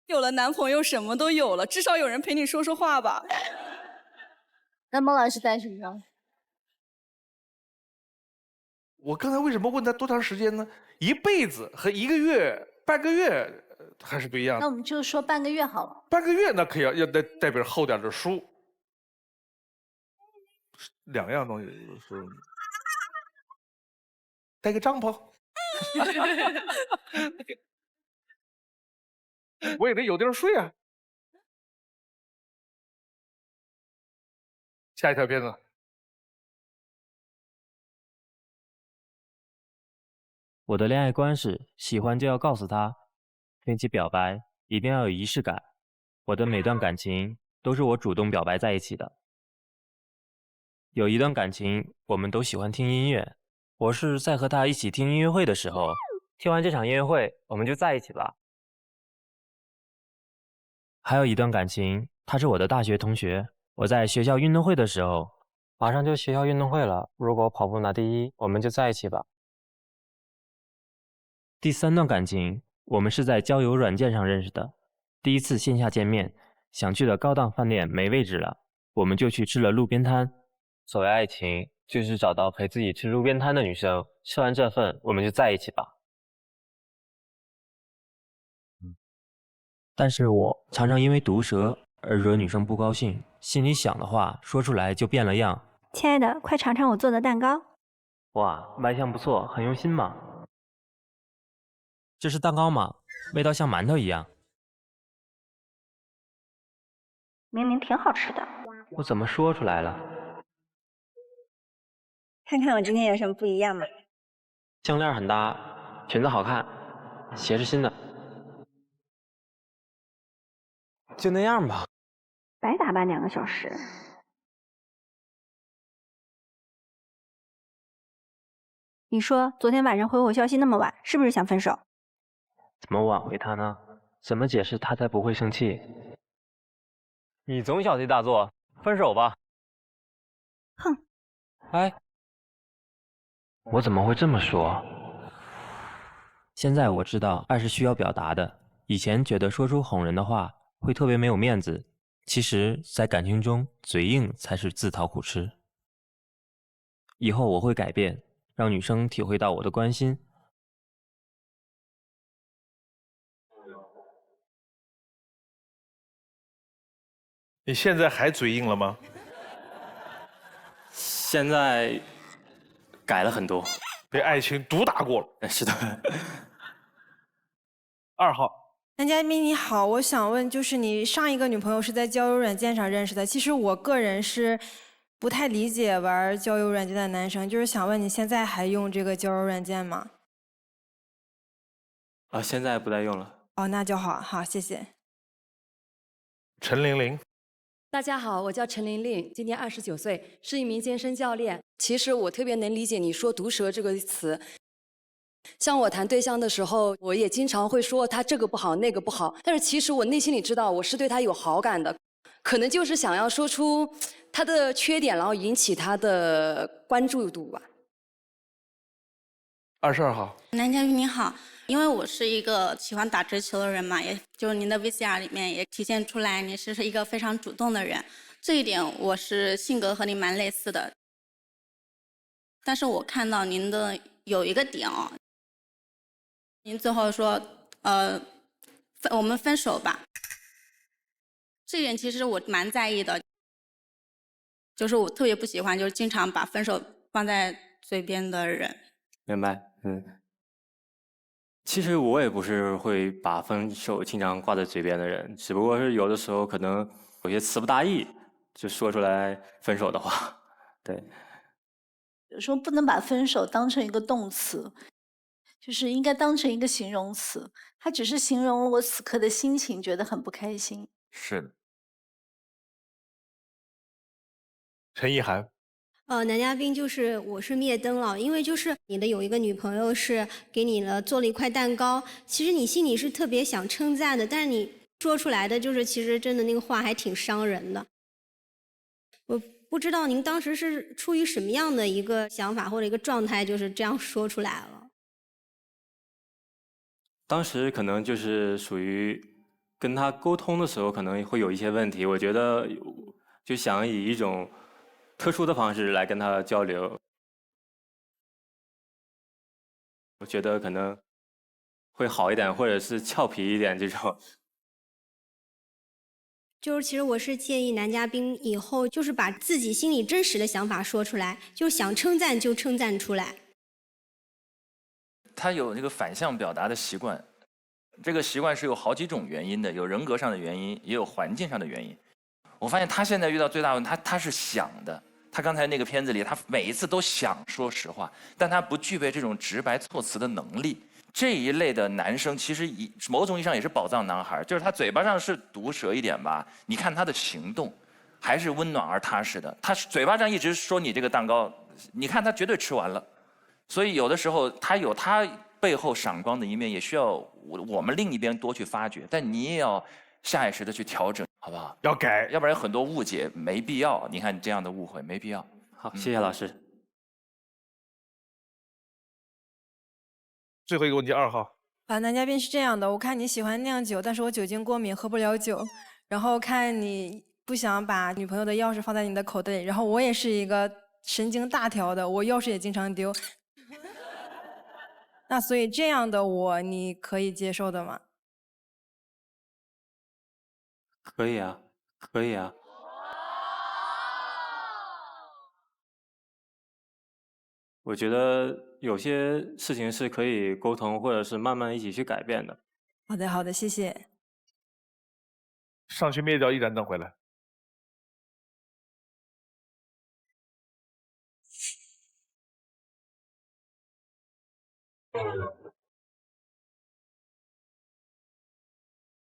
有了男朋友什么都有了，至少有人陪你说说话吧。那孟老师带什么？我刚才为什么问他多长时间呢？一辈子和1个月、半个月还是不一样的。那我们就说半个月好了。半个月那可以要带本厚点的书。2样东西是带个帐篷，我也得有地儿睡啊。下一条片子，我的恋爱观是喜欢就要告诉他，并且表白一定要有仪式感。我的每段感情都是我主动表白在一起的。有一段感情，我们都喜欢听音乐。我是在和他一起听音乐会的时候，听完这场音乐会，我们就在一起吧。还有一段感情，他是我的大学同学。我在学校运动会的时候，马上就学校运动会了，如果跑步拿第1，我们就在一起吧。第3段感情，我们是在交友软件上认识的。第一次线下见面，想去的高档饭店没位置了，我们就去吃了路边摊。所谓爱情，就是找到陪自己吃路边摊的女生，吃完这份，我们就在一起吧。但是我常常因为毒舌而惹女生不高兴，心里想的话说出来就变了样。亲爱的，快尝尝我做的蛋糕。哇，卖相不错，很用心嘛。这是蛋糕吗？味道像馒头一样。明明挺好吃的。我怎么说出来了？看看我今天有什么不一样吗？项链很搭，裙子好看，鞋是新的。就那样吧。白打扮2个小时。你说昨天晚上回我消息那么晚，是不是想分手？怎么挽回他呢？怎么解释他才不会生气？你总小题大做，分手吧。哼。哎，我怎么会这么说？现在我知道爱是需要表达的。以前觉得说出哄人的话会特别没有面子，其实在感情中嘴硬才是自讨苦吃。以后我会改变，让女生体会到我的关心。你现在还嘴硬了吗？现在改了很多，被爱情毒打过了。是的。2号，男嘉宾你好，我想问，就是你上一个女朋友是在交友软件上认识的，其实我个人是不太理解玩交友软件的男生，就是想问你现在还用这个交友软件吗？现在不再用了。哦，那就好，好，谢谢。陈玲玲。大家好，我叫陈玲玲，今年29岁，是一名健身教练。其实我特别能理解你说毒舌这个词。像我谈对象的时候，我也经常会说他这个不好那个不好，但是其实我内心里知道我是对他有好感的，可能就是想要说出他的缺点，然后引起他的关注度吧。22号，男嘉宾您好，因为我是一个喜欢打直球的人嘛，也就是您的 VCR 里面也体现出来你是一个非常主动的人，这一点我是性格和您蛮类似的。但是我看到您的有一个点哦，您最后说我们分手吧，这一点其实我蛮在意的。就是我特别不喜欢，就是经常把分手放在嘴边的人。明白，其实我也不是会把分手经常挂在嘴边的人，只不过是有的时候可能有些词不达意，就说出来分手的话。对，有时候不能把分手当成一个动词，就是应该当成一个形容词。它只是形容了我此刻的心情，觉得很不开心。是的。陈意涵。男嘉宾就是我是灭灯了，因为就是你的有一个女朋友是给你做了一块蛋糕，其实你心里是特别想称赞的，但是你说出来的就是其实真的那个话还挺伤人的。我不知道您当时是出于什么样的一个想法或者一个状态，就是这样说出来了。当时可能就是属于跟他沟通的时候可能会有一些问题，我觉得就想以一种特殊的方式来跟他交流，我觉得可能会好一点，或者是俏皮一点这种。就是其实我是建议男嘉宾以后就是把自己心里真实的想法说出来，就是想称赞就称赞出来。他有那个反向表达的习惯，这个习惯是有好几种原因的，有人格上的原因，也有环境上的原因。我发现他现在遇到最大的问题，他是想的。他刚才那个片子里，他每一次都想说实话，但他不具备这种直白措辞的能力。这一类的男生，其实某种意义上也是宝藏男孩，就是他嘴巴上是毒舌一点吧，你看他的行动还是温暖而踏实的。他嘴巴上一直说你这个蛋糕，你看他绝对吃完了。所以有的时候他有他背后闪光的一面，也需要我们另一边多去发掘，但你也要下意识的去调整，好不好？要改，要不然有很多误解，没必要。你看这样的误会没必要。好，谢谢老师。最后一个问题，2号。男嘉宾是这样的，我看你喜欢酿酒，但是我酒精过敏，喝不了酒。然后看你不想把女朋友的钥匙放在你的口袋里，然后我也是一个神经大条的，我钥匙也经常丢。那所以这样的你可以接受的吗？可以啊，可以啊。我觉得有些事情是可以沟通，或者是慢慢一起去改变的。好的，好的，谢谢。上去灭掉一盏灯回来。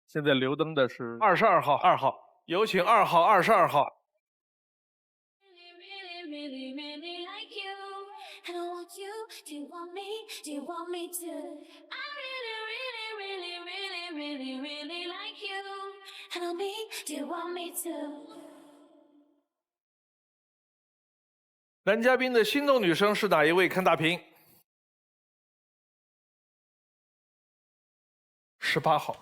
现在留灯的是22号，2号，有请2号、22号。男嘉宾的心动女生是哪一位？看大屏。18号。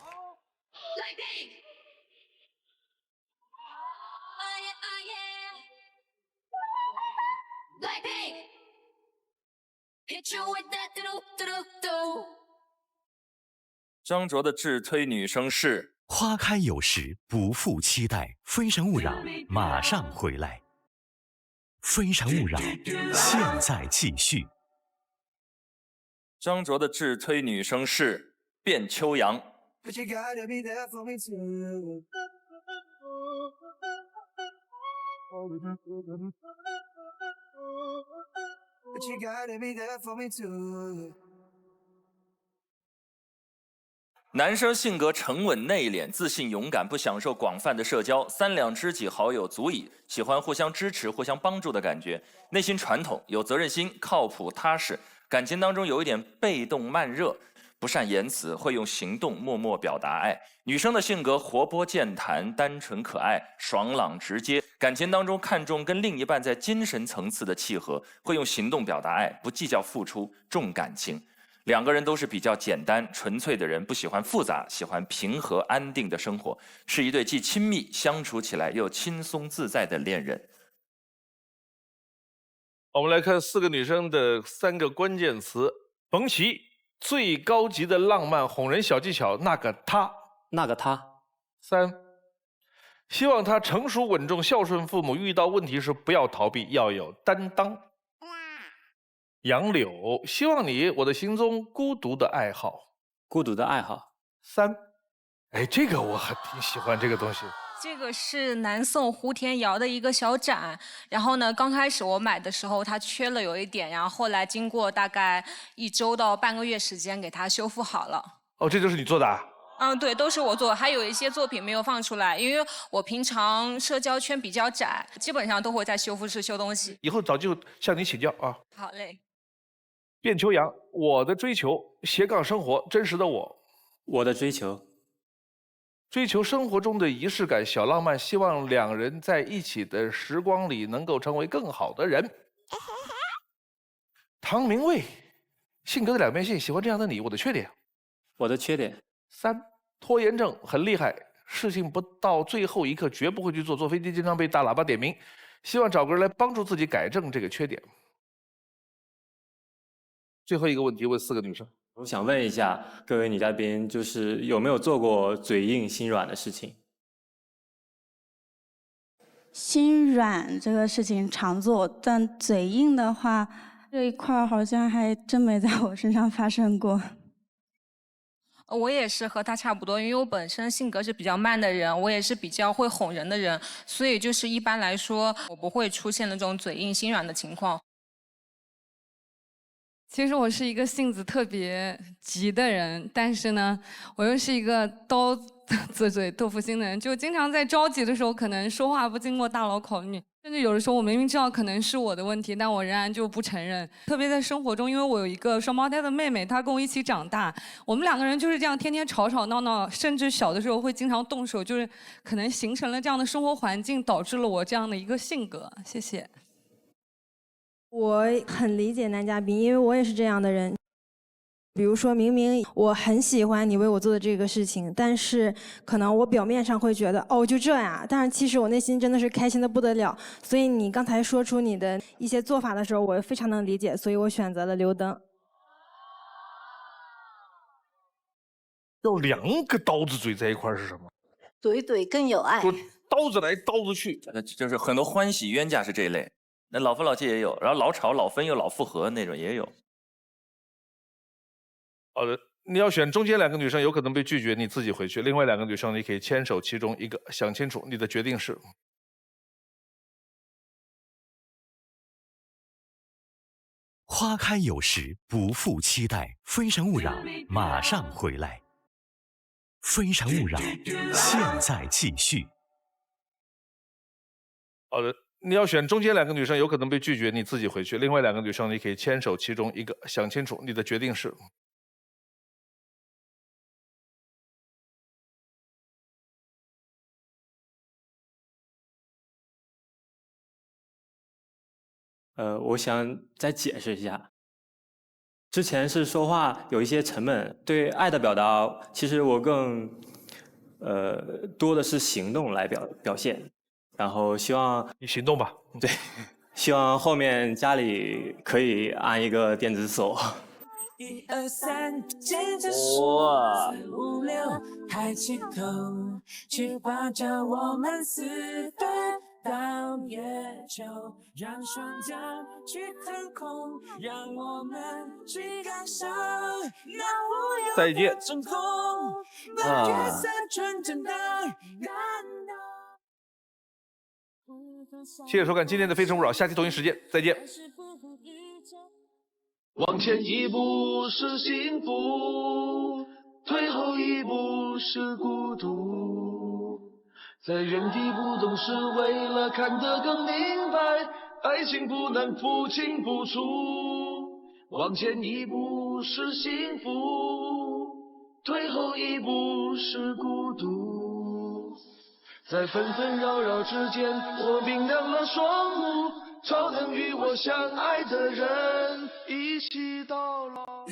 张卓的自推女生是花开有时，不负期待。非诚勿扰，马上回来。非诚勿扰，现在继续。张卓的自推女生是卞秋阳。男生性格沉稳内敛，自信勇敢，不享受广泛的社交，3两知己好友足矣，喜欢互相支持、互相帮助的感觉，内心传统，有责任心，靠谱踏实，感情当中有一点被动慢热，不善言辞，会用行动默默表达爱。女生的性格活泼健谈，单纯可爱，爽朗直接，感情当中看重跟另一半在精神层次的契合，会用行动表达爱，不计较付出，重感情。2个人都是比较简单纯粹的人，不喜欢复杂，喜欢平和安定的生活，是一对既亲密相处起来又轻松自在的恋人。我们来看4个女生的3个关键词。冯琦，最高级的浪漫哄人小技巧，那个他。那个他。3，希望他成熟稳重、孝顺父母，遇到问题时不要逃避，要有担当。杨柳，希望你我的心中孤独的爱好。孤独的爱好。3，哎，这个我还挺喜欢这个东西。这个是南宋胡天瑶的一个小盏，然后呢，刚开始我买的时候它缺了有一点，然后后来经过大概1周到半个月时间给它修复好了。哦，这就是你做的啊？嗯，对，都是我做，还有一些作品没有放出来，因为我平常社交圈比较窄，基本上都会在修复室修东西。以后早就向你请教啊。好嘞。卞秋阳，我的追求斜杠生活，真实的我。我的追求。追求生活中的仪式感、小浪漫，希望2人在一起的时光里能够成为更好的人。唐明卫，性格的两面性，喜欢这样的你，我的缺点。我的缺点。3，拖延症很厉害，事情不到最后一刻绝不会去做，坐飞机经常被大喇叭点名，希望找个人来帮助自己改正这个缺点。最后一个问题问4个女生。我想问一下各位女嘉宾，就是有没有做过嘴硬心软的事情？心软这个事情常做，但嘴硬的话，这一块好像还真没在我身上发生过。我也是和他差不多，因为我本身性格是比较慢的人，我也是比较会哄人的人，所以就是一般来说，我不会出现那种嘴硬心软的情况。其实我是一个性子特别急的人，但是呢，我又是一个刀子嘴豆腐心的人，就经常在着急的时候，可能说话不经过大脑考虑，甚至有的时候我明明知道可能是我的问题，但我仍然就不承认。特别在生活中，因为我有一个双胞胎的妹妹，她跟我一起长大，我们2个人就是这样天天吵吵闹闹，甚至小的时候会经常动手，就是可能形成了这样的生活环境，导致了我这样的一个性格。谢谢。我很理解男嘉宾，因为我也是这样的人。比如说明明我很喜欢你为我做的这个事情，但是可能我表面上会觉得哦就这样，但是其实我内心真的是开心的不得了。所以你刚才说出你的一些做法的时候，我非常能理解，所以我选择了留灯。要2个刀子嘴在一块儿是什么？怼怼更有爱。说刀子来刀子去，就是很多欢喜冤家是这一类。那老夫老妻也有，然后老吵老分又老复合那种也有。好的，你要选中间2个女生，有可能被拒绝，你自己回去；另外2个女生，你可以牵手其中一个，想清楚你的决定是。花开有时，不负期待。非诚勿扰，马上回来。非诚勿扰，现在继续。好的。你要选中间2个女生，有可能被拒绝，你自己回去；另外2个女生，你可以牵手其中一个，想清楚你的决定是。我想再解释一下，之前是说话有一些沉闷，对爱的表达，其实我更多的是行动来表现。然后希望你行动吧。对，希望后面家里可以安一个电子锁。1、2、3，接着哇4、5、6，抬起头，去划着我们4分到月球，让双脚去腾空，让我们去感受那无忧的真空，把月色纯真的感动。谢谢收看今天的《非诚勿扰》，下期同一时间再见。往前一步是幸福，退后一步是孤独，在原地不动是为了看得更明白，爱情不能不清不楚。往前一步是幸福，退后一步是孤独，在纷纷扰扰之间，我明亮了双目，超能与我相爱的人一起到老。